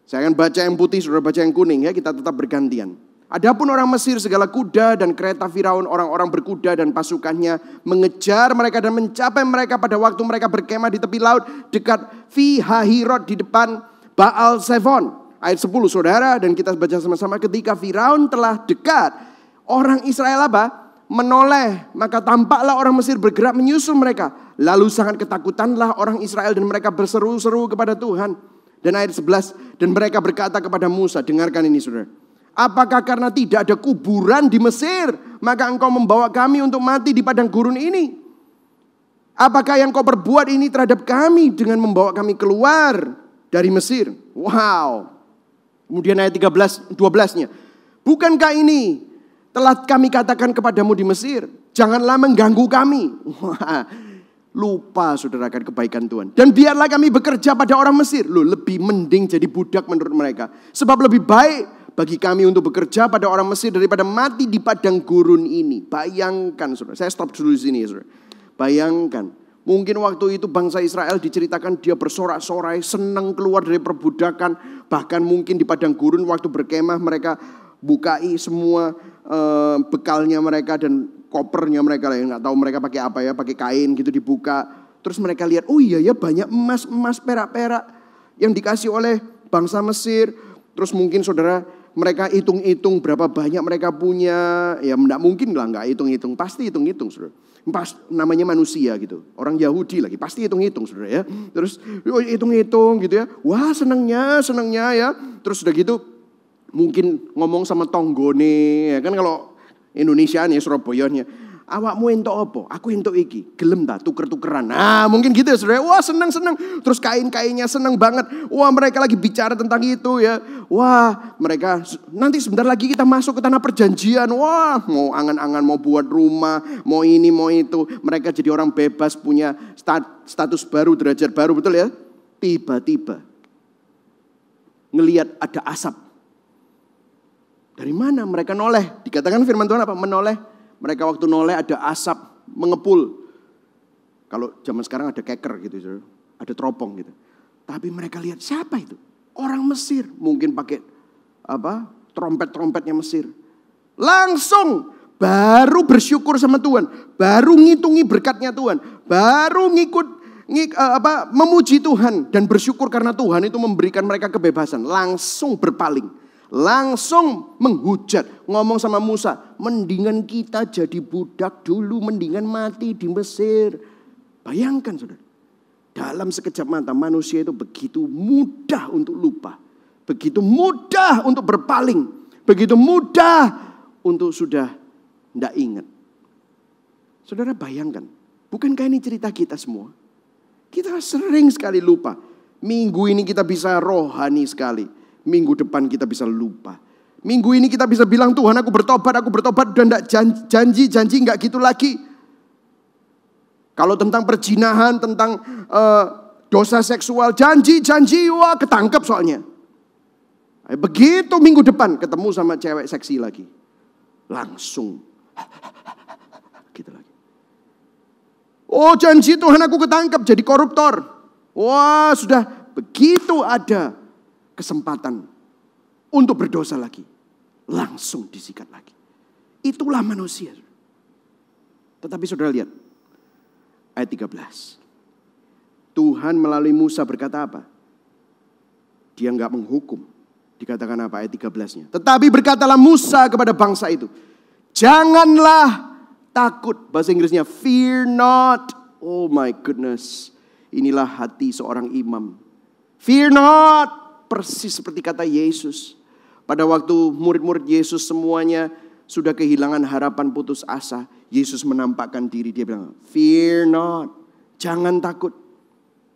Saya akan baca yang putih, saudara baca yang kuning ya, kita tetap bergantian. Adapun orang Mesir segala kuda dan kereta Firaun, orang-orang berkuda dan pasukannya mengejar mereka dan mencapai mereka pada waktu mereka berkemah di tepi laut dekat Fi Hahirot di depan Baal Zephon. Ayat 10 saudara, dan kita baca sama-sama. Ketika Firaun telah dekat, orang Israel apa? Menoleh, maka tampaklah orang Mesir bergerak menyusul mereka. Lalu sangat ketakutanlah orang Israel dan mereka berseru-seru kepada Tuhan. Dan ayat 11, dan mereka berkata kepada Musa, dengarkan ini saudara. Apakah karena tidak ada kuburan di Mesir, maka engkau membawa kami untuk mati di padang gurun ini? Apakah yang kau perbuat ini terhadap kami dengan membawa kami keluar dari Mesir? Wow. Kemudian ayat 12-nya. Bukankah ini telah kami katakan kepadamu di Mesir, janganlah mengganggu kami. Wah, lupa saudara akan kebaikan Tuhan. Dan biarlah kami bekerja pada orang Mesir. Loh, lebih mending jadi budak menurut mereka. Sebab lebih baik bagi kami untuk bekerja pada orang Mesir daripada mati di padang gurun ini. Bayangkan saudara, saya stop dulu di sini ya saudara. Bayangkan, mungkin waktu itu bangsa Israel diceritakan dia bersorak-sorai, senang keluar dari perbudakan. Bahkan mungkin di padang gurun waktu berkemah mereka bukai semua bekalnya mereka dan kopernya mereka lah. Nggak tahu mereka pakai apa ya, pakai kain gitu dibuka. Terus mereka lihat, oh iya ya banyak emas, perak-perak yang dikasih oleh bangsa Mesir. Terus mungkin saudara, mereka hitung-hitung berapa banyak mereka punya. Ya enggak mungkin lah enggak hitung-hitung. Pasti hitung-hitung saudara. Namanya manusia gitu. Orang Yahudi lagi. Pasti hitung-hitung saudara ya. Terus hitung-hitung gitu ya. Wah senangnya ya. Terus udah gitu mungkin ngomong sama tonggone. Ya kan kalau Indonesia nih Surabaya-nya. Awakmu entuk apa? Aku entuk iki. Gelem ta tuker-tukeran. Nah, mungkin gitu ya Saudara. Wah, senang-senang. Terus kain-kainnya senang banget. Wah, mereka lagi bicara tentang itu ya. Wah, mereka nanti sebentar lagi kita masuk ke tanah perjanjian. Wah, mau angan-angan mau buat rumah, mau ini, mau itu. Mereka jadi orang bebas, punya status baru, derajat baru, betul ya? Tiba-tiba ngelihat ada asap. Dari mana mereka noleh? Dikatakan firman Tuhan apa? Menoleh. Mereka waktu noleh ada asap mengepul. Kalau zaman sekarang ada keker gitu, ada teropong gitu. Tapi mereka lihat siapa itu? Orang Mesir, mungkin pakai apa? Trompet-trompetnya Mesir. Langsung baru bersyukur sama Tuhan, baru ngitungi berkatnya Tuhan, baru memuji Tuhan dan bersyukur karena Tuhan itu memberikan mereka kebebasan. Langsung berpaling. Langsung menghujat, ngomong sama Musa, mendingan kita jadi budak dulu, mendingan mati di Mesir. Bayangkan saudara, dalam sekejap mata manusia itu begitu mudah untuk lupa, begitu mudah untuk berpaling, begitu mudah untuk sudah tidak ingat. Saudara bayangkan, bukankah ini cerita kita semua? Kita sering sekali lupa. Minggu ini kita bisa rohani sekali. Minggu depan kita bisa lupa. Minggu ini kita bisa bilang Tuhan aku bertobat dan enggak janji enggak gitu lagi. Kalau tentang perjinahan, tentang dosa seksual, janji, wah ketangkep soalnya. Begitu minggu depan ketemu sama cewek seksi lagi. Langsung. Gitu lagi. Oh janji Tuhan aku ketangkep jadi koruptor. Wah sudah begitu ada kesempatan untuk berdosa lagi. Langsung disikat lagi. Itulah manusia. Tetapi saudara lihat. Ayat 13. Tuhan melalui Musa berkata apa? Dia enggak menghukum. Dikatakan apa ayat 13-nya. Tetapi berkatalah Musa kepada bangsa itu. Janganlah takut. Bahasa Inggrisnya fear not. Oh my goodness. Inilah hati seorang imam. Fear not. Persis seperti kata Yesus. Pada waktu murid-murid Yesus semuanya sudah kehilangan harapan, putus asa. Yesus menampakkan diri, dia bilang, fear not. Jangan takut.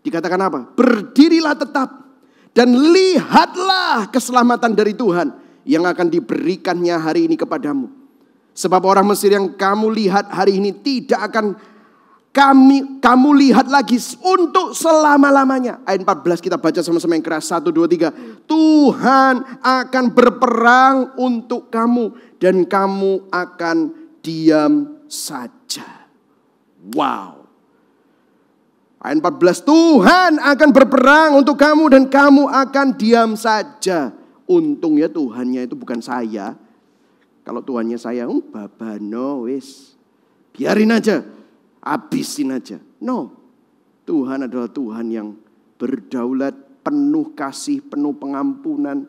Dikatakan apa? Berdirilah tetap. Dan lihatlah keselamatan dari Tuhan yang akan diberikannya hari ini kepadamu. Sebab orang Mesir yang kamu lihat hari ini tidak akan kamu lihat lagi untuk selama-lamanya. Ayat 14 kita baca sama-sama yang keras. 1, 2, 3. Tuhan akan berperang untuk kamu. Dan kamu akan diam saja. Wow. Ayat 14. Tuhan akan berperang untuk kamu. Dan kamu akan diam saja. Untungnya Tuhannya itu bukan saya. Kalau Tuhannya saya, babano wis. Biarin aja. Habisin aja. No. Tuhan adalah Tuhan yang berdaulat, penuh kasih, penuh pengampunan.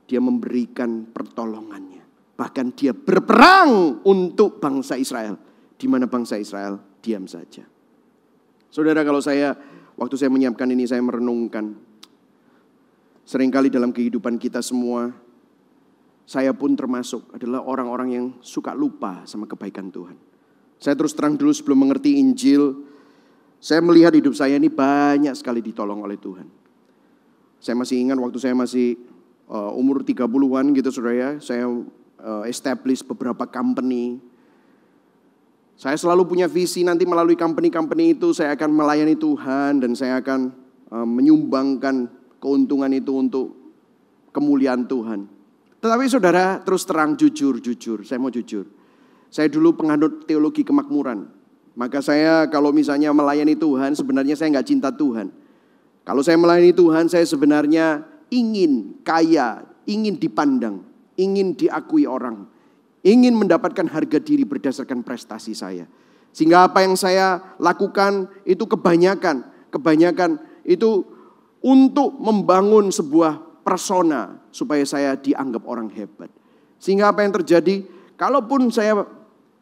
Dia memberikan pertolongannya. Bahkan dia berperang untuk bangsa Israel. Di mana bangsa Israel diam saja. Saudara, kalau waktu saya menyiapkan ini saya merenungkan. Seringkali dalam kehidupan kita semua, saya pun termasuk adalah orang-orang yang suka lupa sama kebaikan Tuhan. Saya terus terang dulu sebelum mengerti Injil, saya melihat hidup saya ini banyak sekali ditolong oleh Tuhan. Saya masih ingat waktu saya masih umur 30-an gitu saudara ya, saya establish beberapa company. Saya selalu punya visi nanti melalui company-company itu saya akan melayani Tuhan dan saya akan menyumbangkan keuntungan itu untuk kemuliaan Tuhan. Tetapi saudara terus terang jujur, saya mau jujur. Saya dulu penganut teologi kemakmuran. Maka saya kalau misalnya melayani Tuhan sebenarnya saya nggak cinta Tuhan. Kalau saya melayani Tuhan saya sebenarnya ingin kaya, ingin dipandang, ingin diakui orang. Ingin mendapatkan harga diri berdasarkan prestasi saya. Sehingga apa yang saya lakukan itu kebanyakan itu untuk membangun sebuah persona supaya saya dianggap orang hebat. Sehingga apa yang terjadi, kalaupun saya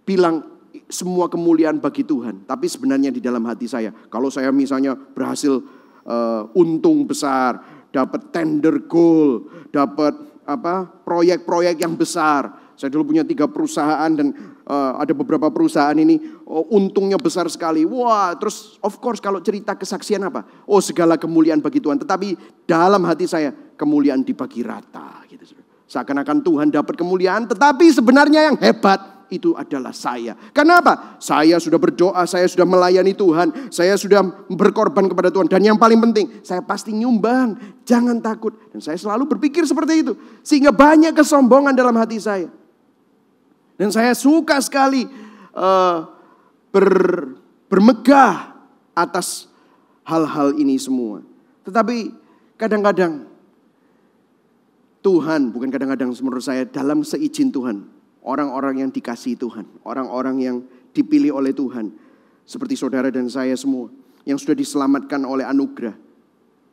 bilang semua kemuliaan bagi Tuhan, tapi sebenarnya di dalam hati saya, kalau saya misalnya berhasil untung besar, dapat tender goal, dapat proyek-proyek yang besar. Saya dulu punya 3 perusahaan dan ada beberapa perusahaan ini untungnya besar sekali. Wah, terus of course kalau cerita kesaksian apa? Oh, segala kemuliaan bagi Tuhan. Tetapi dalam hati saya kemuliaan dibagi rata. Gitu. Seakan-akan Tuhan dapat kemuliaan, tetapi sebenarnya yang hebat itu adalah saya. Kenapa? Saya sudah berdoa, saya sudah melayani Tuhan, saya sudah berkorban kepada Tuhan. Dan yang paling penting, saya pasti nyumbang. Jangan takut. Dan saya selalu berpikir seperti itu. Sehingga banyak kesombongan dalam hati saya. Dan saya suka sekali bermegah atas hal-hal ini semua. Tetapi kadang-kadang Tuhan, bukan kadang-kadang menurut saya, dalam seizin Tuhan, orang-orang yang dikasihi Tuhan, orang-orang yang dipilih oleh Tuhan, seperti saudara dan saya semua, yang sudah diselamatkan oleh anugerah.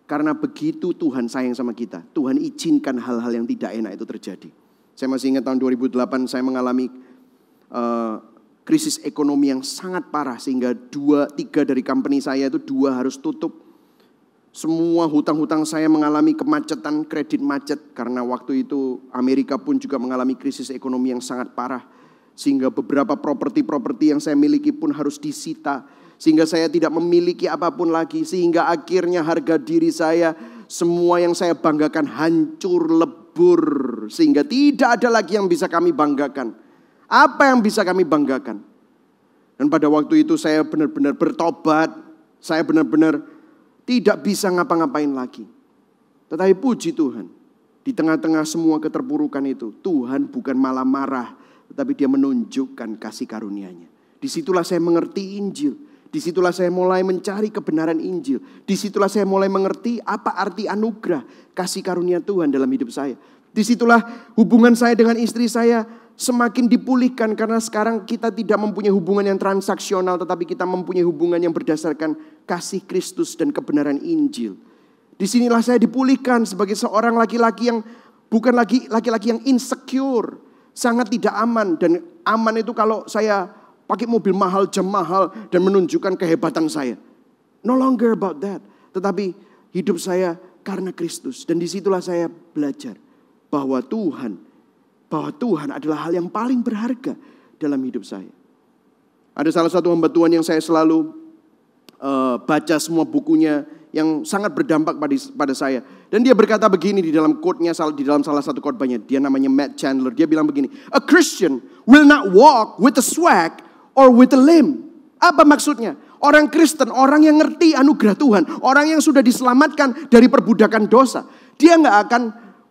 Karena begitu Tuhan sayang sama kita, Tuhan izinkan hal-hal yang tidak enak itu terjadi. Saya masih ingat tahun 2008 saya mengalami krisis ekonomi yang sangat parah. Sehingga 2-3 dari company saya itu 2 harus tutup. Semua hutang-hutang saya mengalami kemacetan, kredit macet. Karena waktu itu Amerika pun juga mengalami krisis ekonomi yang sangat parah. Sehingga beberapa properti-properti yang saya miliki pun harus disita. Sehingga saya tidak memiliki apapun lagi. Sehingga akhirnya harga diri saya, semua yang saya banggakan hancur lebur. Sehingga tidak ada lagi yang bisa kami banggakan. Apa yang bisa kami banggakan? Dan pada waktu itu saya benar-benar bertobat. Saya benar-benar tidak bisa ngapa-ngapain lagi. Tetapi puji Tuhan, di tengah-tengah semua keterpurukan itu, Tuhan bukan malah marah, tetapi Dia menunjukkan kasih karunia-Nya. Disitulah saya mengerti Injil. Disitulah saya mulai mencari kebenaran Injil. Disitulah saya mulai mengerti apa arti anugerah, kasih karunia Tuhan dalam hidup saya. Disitulah hubungan saya dengan istri saya semakin dipulihkan. Karena sekarang kita tidak mempunyai hubungan yang transaksional, tetapi kita mempunyai hubungan yang berdasarkan kasih Kristus dan kebenaran Injil. Disinilah saya dipulihkan sebagai seorang laki-laki yang bukan lagi laki-laki yang insecure, sangat tidak aman. Dan aman itu kalau saya pakai mobil mahal, jam mahal, dan menunjukkan kehebatan saya. No longer about that. Tetapi hidup saya karena Kristus. Dan disitulah saya belajar bahwa Tuhan adalah hal yang paling berharga dalam hidup saya. Ada salah satu hamba Tuhan yang saya selalu baca semua bukunya yang sangat berdampak pada saya. Dan dia berkata begini di dalam quote-nya, di dalam salah satu khotbahnya. Dia namanya Matt Chandler. Dia bilang begini, "A Christian will not walk with a swag or with a limp." Apa maksudnya? Orang Kristen, orang yang ngerti anugerah Tuhan, orang yang sudah diselamatkan dari perbudakan dosa, dia nggak akan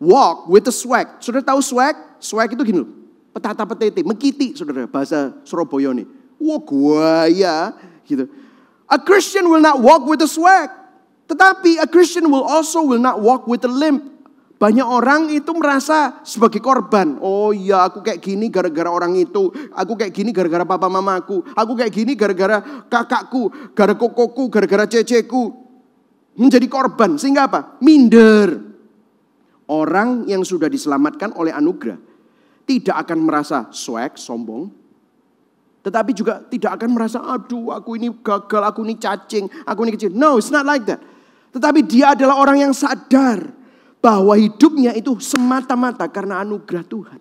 walk with a swag. Saudara tahu swag? Swag itu gini loh, petata petete, mekiti saudara, bahasa Surabaya nih. Wah, gaya gitu. A Christian will not walk with a swag. Tetapi a Christian will not walk with a limp. Banyak orang itu merasa sebagai korban. Oh iya, aku kayak gini gara-gara orang itu. Aku kayak gini gara-gara papa mamaku. Aku kayak gini gara-gara kakakku, gara-gara kokoku, gara-gara ceceku. Menjadi korban. Sehingga apa? Minder. Orang yang sudah diselamatkan oleh anugerah tidak akan merasa swag, sombong. Tetapi juga tidak akan merasa, aduh aku ini gagal, aku ini cacing, aku ini kecil. No, it's not like that. Tetapi dia adalah orang yang sadar bahwa hidupnya itu semata-mata karena anugerah Tuhan.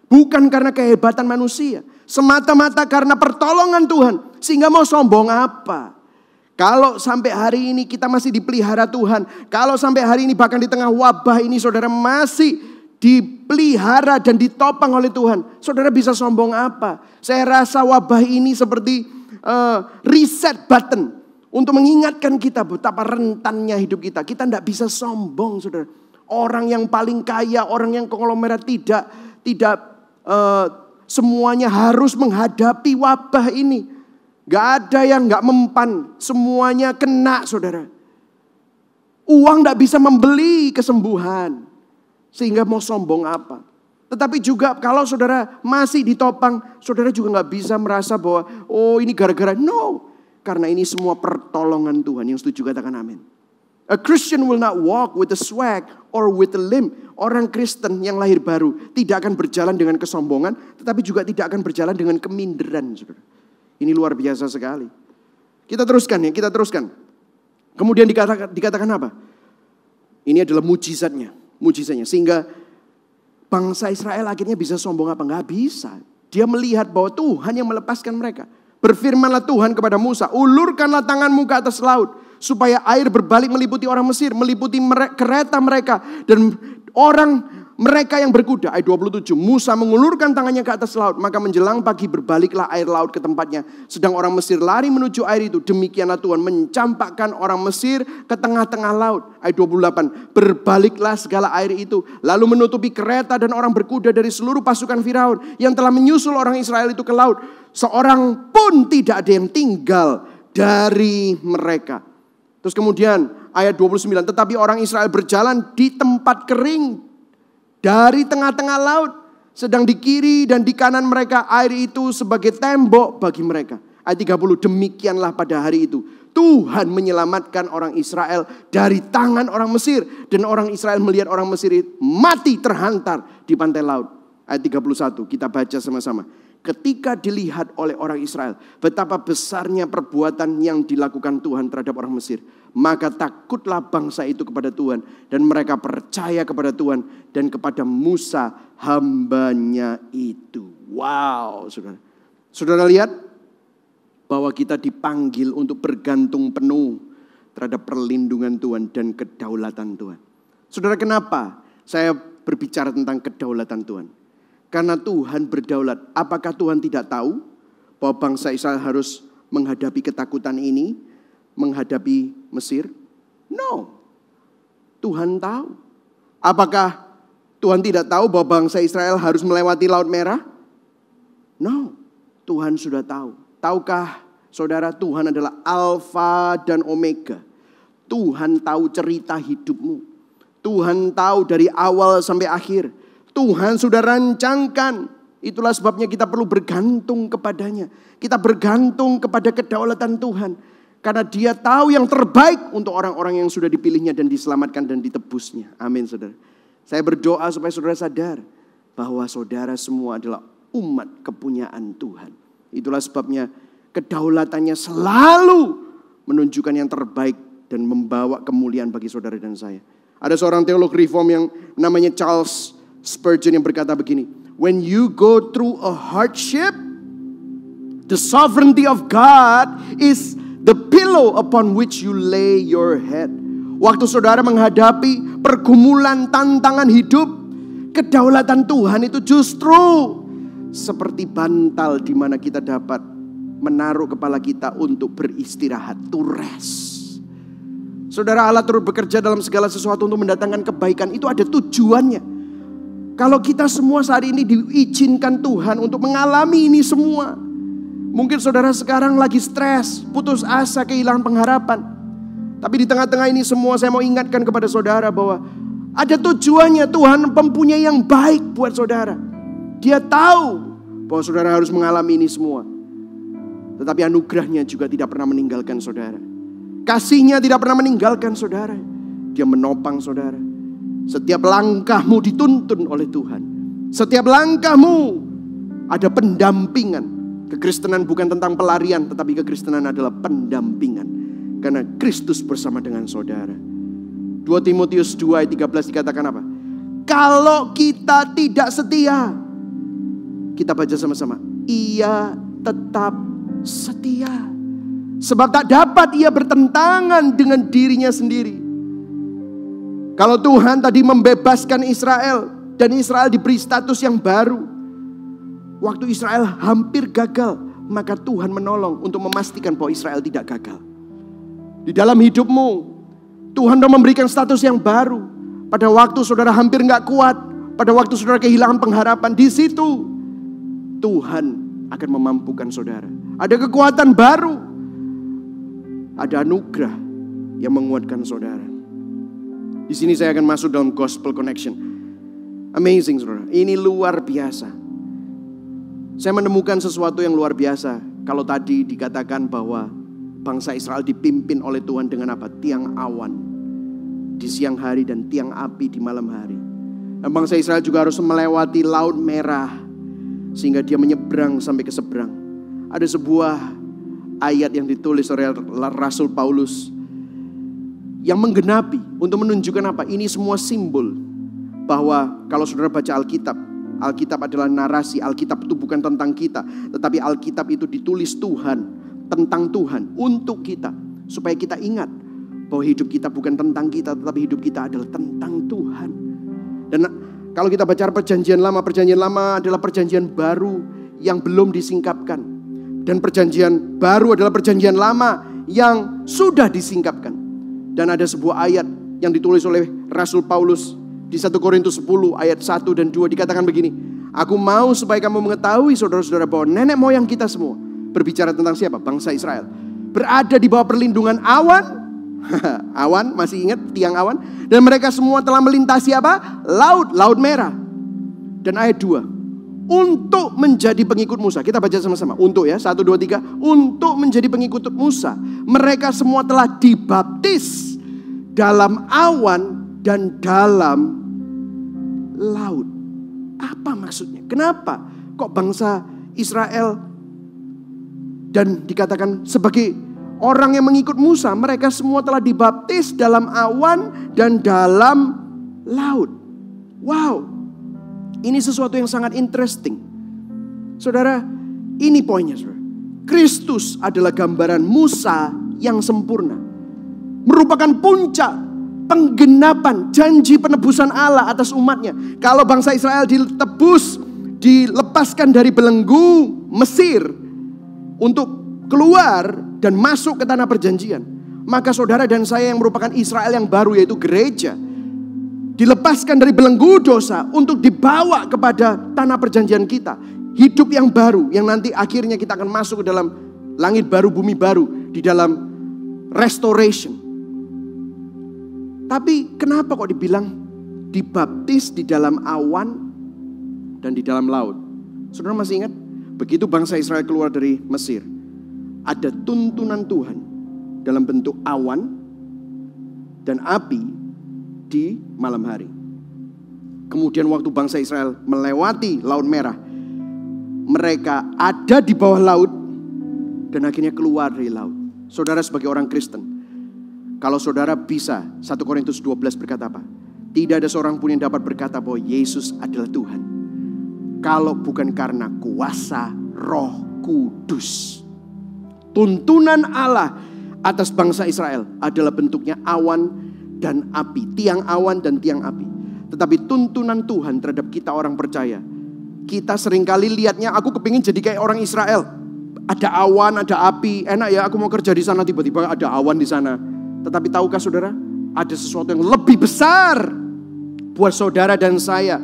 Bukan karena kehebatan manusia. Semata-mata karena pertolongan Tuhan. Sehingga mau sombong apa? Kalau sampai hari ini kita masih dipelihara Tuhan. Kalau sampai hari ini bahkan di tengah wabah ini saudara masih dipelihara dan ditopang oleh Tuhan. Saudara bisa sombong apa? Saya rasa wabah ini seperti reset button. Untuk mengingatkan kita betapa rentannya hidup kita. Kita tidak bisa sombong saudara. Orang yang paling kaya, orang yang konglomerat tidak semuanya harus menghadapi wabah ini. Gak ada yang gak mempan, semuanya kena saudara. Uang gak bisa membeli kesembuhan, sehingga mau sombong apa. Tetapi juga kalau saudara masih ditopang, saudara juga gak bisa merasa bahwa oh ini gara-gara. No, karena ini semua pertolongan Tuhan. Yang setuju katakan amin. A Christian will not walk with a swag or with a limp. Orang Kristen yang lahir baru tidak akan berjalan dengan kesombongan, tetapi juga tidak akan berjalan dengan keminderan. Saudara. Ini luar biasa sekali. Kita teruskan. Kemudian dikatakan apa? Ini adalah mujizatnya. Sehingga bangsa Israel akhirnya bisa sombong apa? Nggak bisa. Dia melihat bahwa Tuhan yang melepaskan mereka. Berfirmanlah Tuhan kepada Musa, ulurkanlah tanganmu ke atas laut, supaya air berbalik meliputi orang Mesir, meliputi kereta mereka, dan orang mereka yang berkuda. Ayat 27, Musa mengulurkan tangannya ke atas laut, maka menjelang pagi berbaliklah air laut ke tempatnya. Sedang orang Mesir lari menuju air itu, demikianlah Tuhan mencampakkan orang Mesir ke tengah-tengah laut. Ayat 28, berbaliklah segala air itu, lalu menutupi kereta dan orang berkuda dari seluruh pasukan Firaun yang telah menyusul orang Israel itu ke laut. Seorang pun tidak ada yang tinggal dari mereka. Terus kemudian ayat 29, tetapi orang Israel berjalan di tempat kering dari tengah-tengah laut. Sedang di kiri dan di kanan mereka air itu sebagai tembok bagi mereka. Ayat 30, demikianlah pada hari itu Tuhan menyelamatkan orang Israel dari tangan orang Mesir. Dan orang Israel melihat orang Mesir mati terhantar di pantai laut. Ayat 31 kita baca sama-sama. Ketika dilihat oleh orang Israel betapa besarnya perbuatan yang dilakukan Tuhan terhadap orang Mesir, maka takutlah bangsa itu kepada Tuhan, dan mereka percaya kepada Tuhan dan kepada Musa hambanya itu. Wow, saudara. Saudara lihat bahwa kita dipanggil untuk bergantung penuh terhadap perlindungan Tuhan dan kedaulatan Tuhan. Saudara, kenapa saya berbicara tentang kedaulatan Tuhan? Karena Tuhan berdaulat. Apakah Tuhan tidak tahu bahwa bangsa Israel harus menghadapi ketakutan ini, menghadapi Mesir? No. Tuhan tahu. Apakah Tuhan tidak tahu bahwa bangsa Israel harus melewati Laut Merah? No. Tuhan sudah tahu. Tahukah saudara, Tuhan adalah Alfa dan Omega. Tuhan tahu cerita hidupmu. Tuhan tahu dari awal sampai akhir. Tuhan sudah rancangkan. Itulah sebabnya kita perlu bergantung kepadanya. Kita bergantung kepada kedaulatan Tuhan. Karena Dia tahu yang terbaik untuk orang-orang yang sudah dipilihnya dan diselamatkan dan ditebusnya. Amin saudara. Saya berdoa supaya saudara sadar bahwa saudara semua adalah umat kepunyaan Tuhan. Itulah sebabnya kedaulatannya selalu menunjukkan yang terbaik dan membawa kemuliaan bagi saudara dan saya. Ada seorang teolog reform yang namanya Charles Spurgeon yang berkata begini, when you go through a hardship, the sovereignty of God is the pillow upon which you lay your head. Waktu saudara menghadapi pergumulan tantangan hidup, kedaulatan Tuhan itu justru seperti bantal di mana kita dapat menaruh kepala kita untuk beristirahat, to rest. Saudara, Allah turut bekerja dalam segala sesuatu untuk mendatangkan kebaikan. Itu ada tujuannya. Kalau kita semua saat ini diizinkan Tuhan untuk mengalami ini semua. Mungkin saudara sekarang lagi stres, putus asa, kehilangan pengharapan. Tapi di tengah-tengah ini semua saya mau ingatkan kepada saudara bahwa ada tujuannya. Tuhan mempunyai yang baik buat saudara. Dia tahu bahwa saudara harus mengalami ini semua. Tetapi anugerahnya juga tidak pernah meninggalkan saudara. Kasihnya tidak pernah meninggalkan saudara. Dia menopang saudara. Setiap langkahmu dituntun oleh Tuhan. Setiap langkahmu ada pendampingan. Kekristenan bukan tentang pelarian, tetapi kekristenan adalah pendampingan. Karena Kristus bersama dengan saudara. 2 Timotius 2 ayat 13 dikatakan apa? Kalau kita tidak setia, kita baca sama-sama, ia tetap setia. Sebab tak dapat ia bertentangan dengan dirinya sendiri. Kalau Tuhan tadi membebaskan Israel, dan Israel diberi status yang baru, waktu Israel hampir gagal, maka Tuhan menolong untuk memastikan bahwa Israel tidak gagal. Di dalam hidupmu, Tuhan sudah memberikan status yang baru. Pada waktu saudara hampir gak kuat, pada waktu saudara kehilangan pengharapan, di situ Tuhan akan memampukan saudara. Ada kekuatan baru, ada anugerah yang menguatkan saudara. Di sini saya akan masuk dalam gospel connection. Amazing saudara, ini luar biasa. Saya menemukan sesuatu yang luar biasa. Kalau tadi dikatakan bahwa bangsa Israel dipimpin oleh Tuhan dengan apa? Tiang awan di siang hari dan tiang api di malam hari. Dan bangsa Israel juga harus melewati Laut Merah sehingga dia menyeberang sampai ke seberang. Ada sebuah ayat yang ditulis oleh Rasul Paulus yang menggenapi untuk menunjukkan apa? Ini semua simbol bahwa kalau saudara baca Alkitab, Alkitab adalah narasi. Alkitab itu bukan tentang kita, tetapi Alkitab itu ditulis Tuhan, tentang Tuhan, untuk kita. Supaya kita ingat bahwa hidup kita bukan tentang kita, tetapi hidup kita adalah tentang Tuhan. Dan kalau kita baca perjanjian lama adalah perjanjian baru yang belum disingkapkan. Dan perjanjian baru adalah perjanjian lama yang sudah disingkapkan. Dan ada sebuah ayat yang ditulis oleh Rasul Paulus di 1 Korintus 10 ayat 1 dan 2 dikatakan begini. Aku mau supaya kamu mengetahui saudara-saudara bahwa nenek moyang kita semua, berbicara tentang siapa? Bangsa Israel, berada di bawah perlindungan awan. Awan, masih ingat tiang awan? Dan mereka semua telah melintasi apa? Laut Merah. Dan ayat 2, untuk menjadi pengikut Musa. Kita baca sama-sama. Untuk ya, 1, 2, 3. Untuk menjadi pengikut Musa, mereka semua telah dibaptis dalam awan dan dalam laut. Apa maksudnya? Kenapa kok bangsa Israel dan dikatakan sebagai orang yang mengikut Musa, mereka semua telah dibaptis dalam awan dan dalam laut. Wow, ini sesuatu yang sangat interesting. Saudara, ini poinnya saudara. Kristus adalah gambaran Musa yang sempurna, merupakan puncak penggenapan janji penebusan Allah atas umatnya. Kalau bangsa Israel ditebus, dilepaskan dari belenggu Mesir untuk keluar dan masuk ke tanah perjanjian, maka saudara dan saya yang merupakan Israel yang baru, yaitu gereja, dilepaskan dari belenggu dosa untuk dibawa kepada tanah perjanjian kita. Hidup yang baru yang nanti akhirnya kita akan masuk ke dalam langit baru, bumi baru, di dalam restoration. Tapi kenapa kok dibilang dibaptis di dalam awan dan di dalam laut? Saudara masih ingat? Begitu bangsa Israel keluar dari Mesir, ada tuntunan Tuhan dalam bentuk awan dan api di malam hari. Kemudian waktu bangsa Israel melewati Laut Merah, mereka ada di bawah laut dan akhirnya keluar dari laut. Saudara sebagai orang Kristen, kalau saudara bisa, 1 Korintus 12 berkata apa? Tidak ada seorang pun yang dapat berkata bahwa Yesus adalah Tuhan kalau bukan karena kuasa Roh Kudus. Tuntunan Allah atas bangsa Israel adalah bentuknya awan dan api. Tiang awan dan tiang api. Tetapi tuntunan Tuhan terhadap kita orang percaya, kita seringkali lihatnya, aku kepingin jadi kayak orang Israel. Ada awan, ada api, enak ya aku mau kerja di sana, tiba-tiba ada awan di sana. Tetapi tahukah saudara, ada sesuatu yang lebih besar buat saudara dan saya.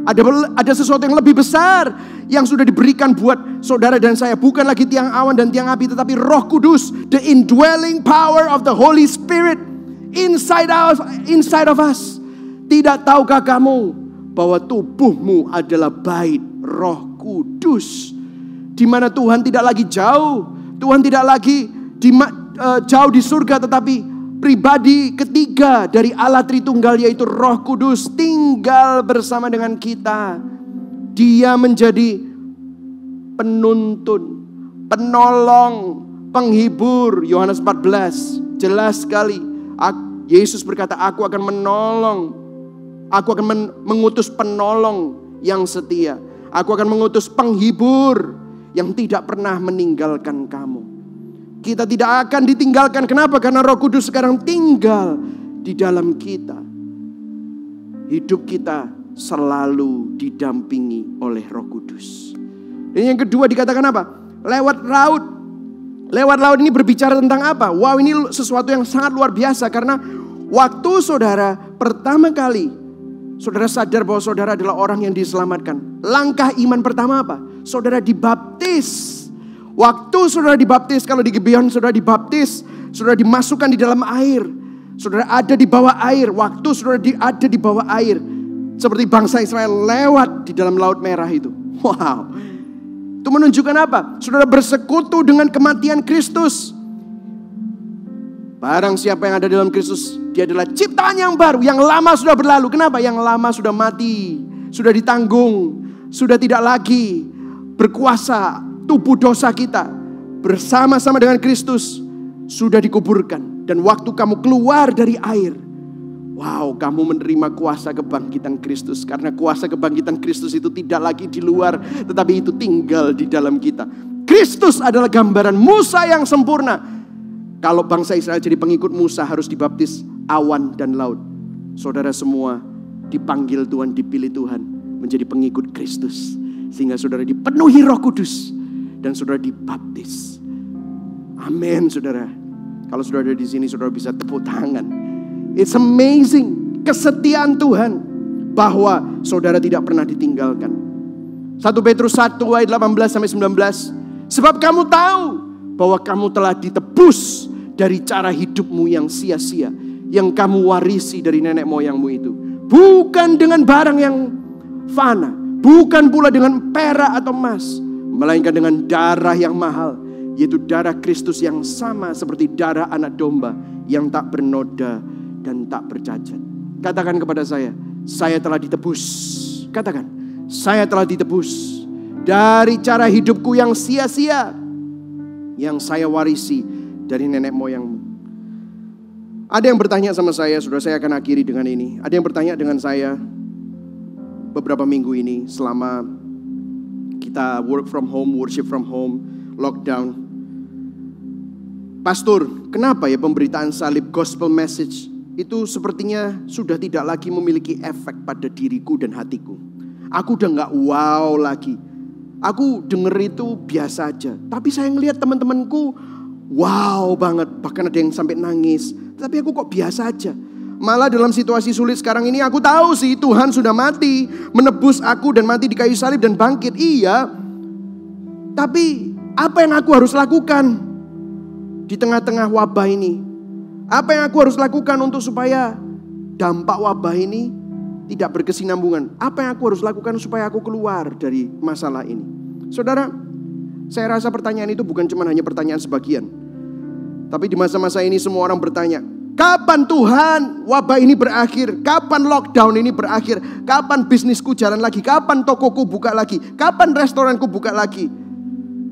Ada sesuatu yang lebih besar yang sudah diberikan buat saudara dan saya. Bukan lagi tiang awan dan tiang api, tetapi Roh Kudus, the indwelling power of the Holy Spirit inside of us. Tidak tahukah kamu bahwa tubuhmu adalah bait Roh Kudus, di mana Tuhan tidak lagi jauh, Tuhan tidak lagi jauh di surga, tetapi pribadi ketiga dari Allah Tritunggal, yaitu Roh Kudus, tinggal bersama dengan kita. Dia menjadi penuntun, penolong, penghibur. Yohanes 14 jelas sekali. Yesus berkata, aku akan menolong. Aku akan mengutus penolong yang setia. Aku akan mengutus penghibur yang tidak pernah meninggalkan kamu. Kita tidak akan ditinggalkan. Kenapa? Karena Roh Kudus sekarang tinggal di dalam kita. Hidup kita selalu didampingi oleh Roh Kudus. Dan yang kedua dikatakan apa? Lewat laut. Lewat laut ini berbicara tentang apa? Wow, ini sesuatu yang sangat luar biasa. Karena waktu saudara pertama kali saudara sadar bahwa saudara adalah orang yang diselamatkan, langkah iman pertama apa? Saudara dibaptis. Waktu saudara dibaptis, kalau di Gibeon saudara dibaptis, saudara dimasukkan di dalam air. Saudara ada di bawah air. Waktu saudara ada di bawah air, seperti bangsa Israel lewat di dalam Laut Merah itu. Wow. Itu menunjukkan apa? Saudara bersekutu dengan kematian Kristus. Barang siapa yang ada dalam Kristus, dia adalah ciptaan yang baru. Yang lama sudah berlalu. Kenapa? Yang lama sudah mati, sudah ditanggung, sudah tidak lagi berkuasa. Tubuh dosa kita bersama-sama dengan Kristus sudah dikuburkan. Dan waktu kamu keluar dari air, wow, kamu menerima kuasa kebangkitan Kristus. Karena kuasa kebangkitan Kristus itu tidak lagi di luar, tetapi itu tinggal di dalam kita. Kristus adalah gambaran Musa yang sempurna. Kalau bangsa Israel jadi pengikut Musa harus dibaptis awan dan laut. Saudara semua dipanggil Tuhan, dipilih Tuhan menjadi pengikut Kristus. Sehingga saudara dipenuhi Roh Kudus dan saudara dibaptis. Amin, saudara. Kalau saudara ada di sini, saudara bisa tepuk tangan. It's amazing, kesetiaan Tuhan, bahwa saudara tidak pernah ditinggalkan. 1 Petrus 1 ayat 18-19. Sebab kamu tahu bahwa kamu telah ditebus dari cara hidupmu yang sia-sia, yang kamu warisi dari nenek moyangmu itu. Bukan dengan barang yang fana, bukan pula dengan perak atau emas, melainkan dengan darah yang mahal, yaitu darah Kristus yang sama seperti darah anak domba yang tak bernoda dan tak bercacat. Katakan kepada saya telah ditebus. Katakan, saya telah ditebus dari cara hidupku yang sia-sia, yang saya warisi dari nenek moyangmu. Ada yang bertanya sama saya, saudara, saya akan akhiri dengan ini. Ada yang bertanya dengan saya beberapa minggu ini selama kita work from home, worship from home, lockdown. Pastor, kenapa ya pemberitaan salib, gospel message itu sepertinya sudah tidak lagi memiliki efek pada diriku dan hatiku. Aku udah gak wow lagi. Aku denger itu biasa aja. Tapi saya ngelihat teman-temanku wow banget. Bahkan ada yang sampai nangis. Tapi aku kok biasa aja. Malah dalam situasi sulit sekarang ini aku tahu sih Tuhan sudah mati, menebus aku dan mati di kayu salib dan bangkit. Iya. Tapi apa yang aku harus lakukan di tengah-tengah wabah ini? Apa yang aku harus lakukan untuk supaya dampak wabah ini tidak berkesinambungan? Apa yang aku harus lakukan supaya aku keluar dari masalah ini? Saudara, saya rasa pertanyaan itu bukan cuma hanya pertanyaan sebagian. Tapi di masa-masa ini semua orang bertanya, kapan Tuhan wabah ini berakhir? Kapan lockdown ini berakhir? Kapan bisnisku jalan lagi? Kapan tokoku buka lagi? Kapan restoranku buka lagi?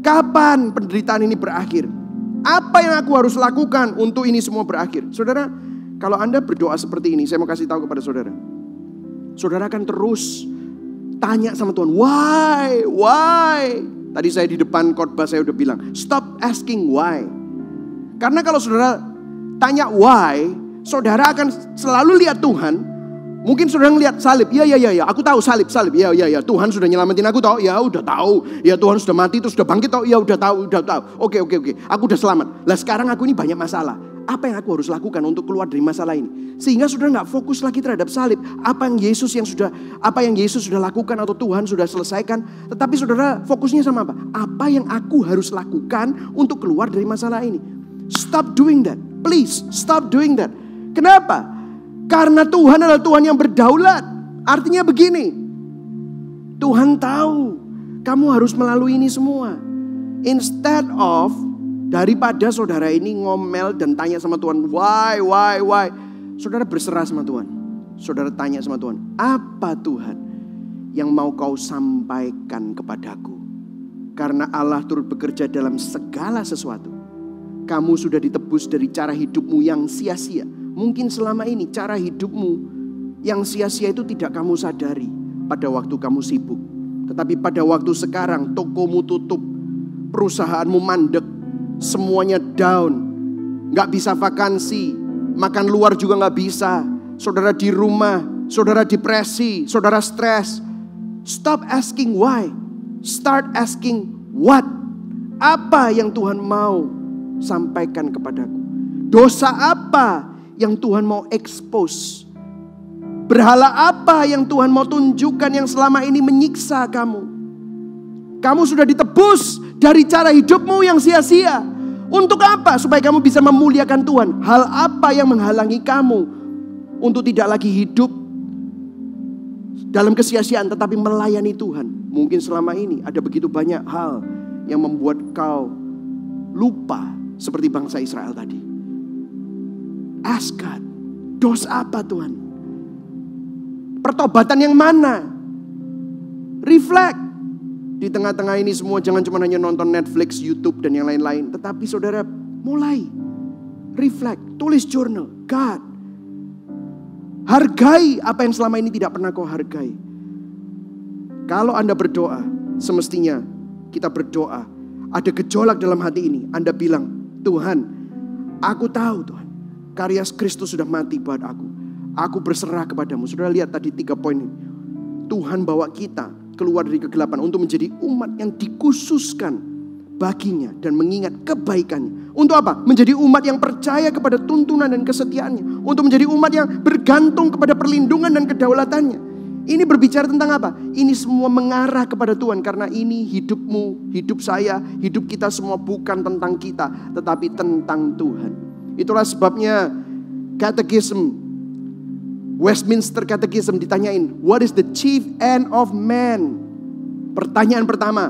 Kapan penderitaan ini berakhir? Apa yang aku harus lakukan untuk ini semua berakhir? Saudara, kalau Anda berdoa seperti ini, saya mau kasih tahu kepada saudara. Saudara akan terus tanya sama Tuhan, why? Tadi saya di depan khotbah saya udah bilang, stop asking why. Karena kalau saudara tanya why, saudara akan selalu lihat Tuhan. Mungkin saudara ngelihat salib, ya, aku tahu salib, ya, Tuhan sudah nyelamatin aku, tahu, ya udah tahu, ya Tuhan sudah mati terus sudah bangkit, tahu, ya udah tahu, oke, aku udah selamat. Lah sekarang aku ini banyak masalah. Apa yang aku harus lakukan untuk keluar dari masalah ini? Sehingga saudara nggak fokus lagi terhadap salib, apa yang Yesus sudah lakukan atau Tuhan sudah selesaikan. Tetapi saudara fokusnya sama apa? Apa yang aku harus lakukan untuk keluar dari masalah ini? Stop doing that, please stop doing that. Kenapa? Karena Tuhan adalah Tuhan yang berdaulat. Artinya begini, Tuhan tahu kamu harus melalui ini semua. Instead of daripada saudara ini ngomel dan tanya sama Tuhan, why? Saudara berserah sama Tuhan. Saudara tanya sama Tuhan, apa Tuhan yang mau kau sampaikan kepadaku? Karena Allah turut bekerja dalam segala sesuatu. Kamu sudah ditebus dari cara hidupmu yang sia-sia. Mungkin selama ini cara hidupmu yang sia-sia itu tidak kamu sadari pada waktu kamu sibuk. Tetapi pada waktu sekarang tokomu tutup, perusahaanmu mandek, semuanya down, gak bisa vakansi, makan luar juga gak bisa. Saudara di rumah, saudara depresi, saudara stres. Stop asking why, start asking what. Apa yang Tuhan mau sampaikan kepadaku? Dosa apa yang Tuhan mau expose? Berhala apa yang Tuhan mau tunjukkan yang selama ini menyiksa kamu? Kamu sudah ditebus dari cara hidupmu yang sia-sia. Untuk apa? Supaya kamu bisa memuliakan Tuhan. Hal apa yang menghalangi kamu untuk tidak lagi hidup dalam kesia-siaan tetapi melayani Tuhan? Mungkin selama ini ada begitu banyak hal yang membuat kau lupa seperti bangsa Israel tadi. Ask God, dosa apa Tuhan? Pertobatan yang mana? Reflect. Di tengah-tengah ini semua jangan cuma hanya nonton Netflix, YouTube dan yang lain-lain. Tetapi saudara mulai reflect, tulis jurnal. God, hargai apa yang selama ini tidak pernah kau hargai. Kalau Anda berdoa, semestinya kita berdoa, ada gejolak dalam hati ini. Anda bilang, Tuhan, aku tahu Tuhan, karya Kristus sudah mati buat aku. Aku berserah kepadamu. Saudara lihat tadi 3 poin ini. Tuhan bawa kita keluar dari kegelapan untuk menjadi umat yang dikhususkan baginya dan mengingat kebaikannya. Untuk apa? Menjadi umat yang percaya kepada tuntunan dan kesetiaannya. Untuk menjadi umat yang bergantung kepada perlindungan dan kedaulatannya. Ini berbicara tentang apa? Ini semua mengarah kepada Tuhan. Karena ini hidupmu, hidup saya, hidup kita semua bukan tentang kita, tetapi tentang Tuhan. Itulah sebabnya Catechism, Westminster Catechism ditanyain, what is the chief end of man? Pertanyaan pertama,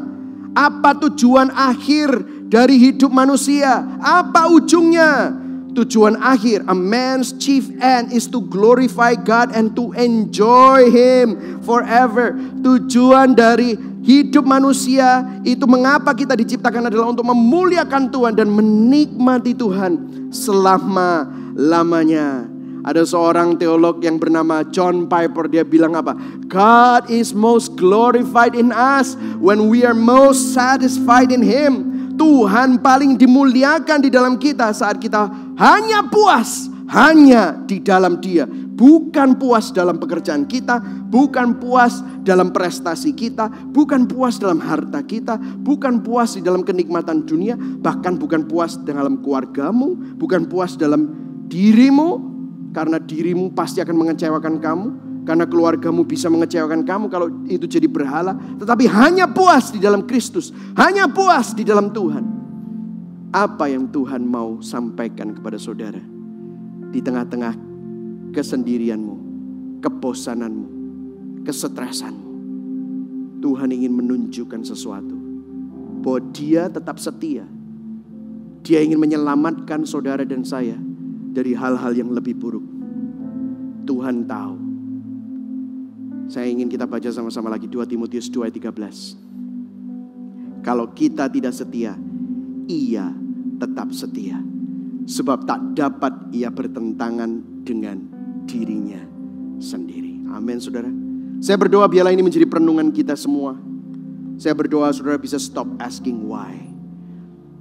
apa tujuan akhir dari hidup manusia? Apa ujungnya? Tujuan akhir, a man's chief end is to glorify God and to enjoy Him forever. Tujuan dari hidup manusia itu mengapa kita diciptakan adalah untuk memuliakan Tuhan dan menikmati Tuhan selama-lamanya. Ada seorang teolog yang bernama John Piper, dia bilang apa? God is most glorified in us when we are most satisfied in Him. Tuhan paling dimuliakan di dalam kita saat kita hanya puas, hanya di dalam Dia. Bukan puas dalam pekerjaan kita, bukan puas dalam prestasi kita, bukan puas dalam harta kita, bukan puas di dalam kenikmatan dunia, bahkan bukan puas dalam keluargamu, bukan puas dalam dirimu, karena dirimu pasti akan mengecewakan kamu, karena keluargamu bisa mengecewakan kamu kalau itu jadi berhala. Tetapi hanya puas di dalam Kristus, hanya puas di dalam Tuhan. Apa yang Tuhan mau sampaikan kepada saudara di tengah-tengah kesendirianmu, kebosananmu, kesetresanmu? Tuhan ingin menunjukkan sesuatu, bahwa Dia tetap setia. Dia ingin menyelamatkan saudara dan saya dari hal-hal yang lebih buruk. Tuhan tahu. Saya ingin kita baca sama-sama lagi 2 Timotius 2 ayat 13. Kalau kita tidak setia, Ia tetap setia. Sebab tak dapat Ia bertentangan dengan dirinya sendiri. Amin saudara. Saya berdoa biarlah ini menjadi perenungan kita semua. Saya berdoa saudara bisa stop asking why.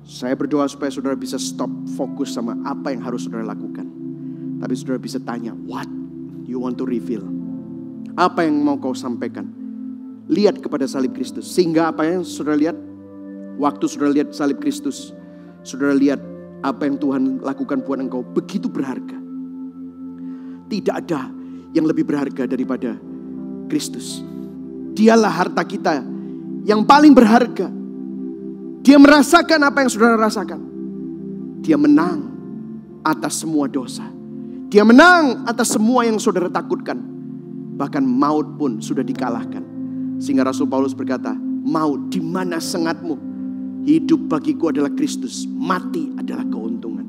Saya berdoa supaya saudara bisa stop fokus sama apa yang harus saudara lakukan. Tapi saudara bisa tanya, what you want to reveal? Apa yang mau kau sampaikan? Lihat kepada salib Kristus. Sehingga apa yang saudara lihat? Waktu saudara lihat salib Kristus, saudara lihat apa yang Tuhan lakukan buat engkau begitu berharga. Tidak ada yang lebih berharga daripada Kristus. Dialah harta kita yang paling berharga. Dia merasakan apa yang saudara rasakan. Dia menang atas semua dosa. Dia menang atas semua yang saudara takutkan. Bahkan maut pun sudah dikalahkan. Sehingga Rasul Paulus berkata, maut di mana sengatmu? Hidup bagiku adalah Kristus, mati adalah keuntungan.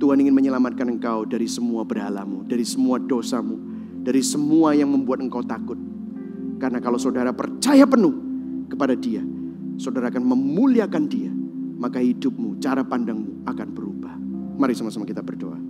Tuhan ingin menyelamatkan engkau dari semua berhalamu, dari semua dosamu, dari semua yang membuat engkau takut. Karena kalau saudara percaya penuh kepada Dia, saudara akan memuliakan Dia, maka hidupmu, cara pandangmu akan berubah. Mari sama-sama kita berdoa.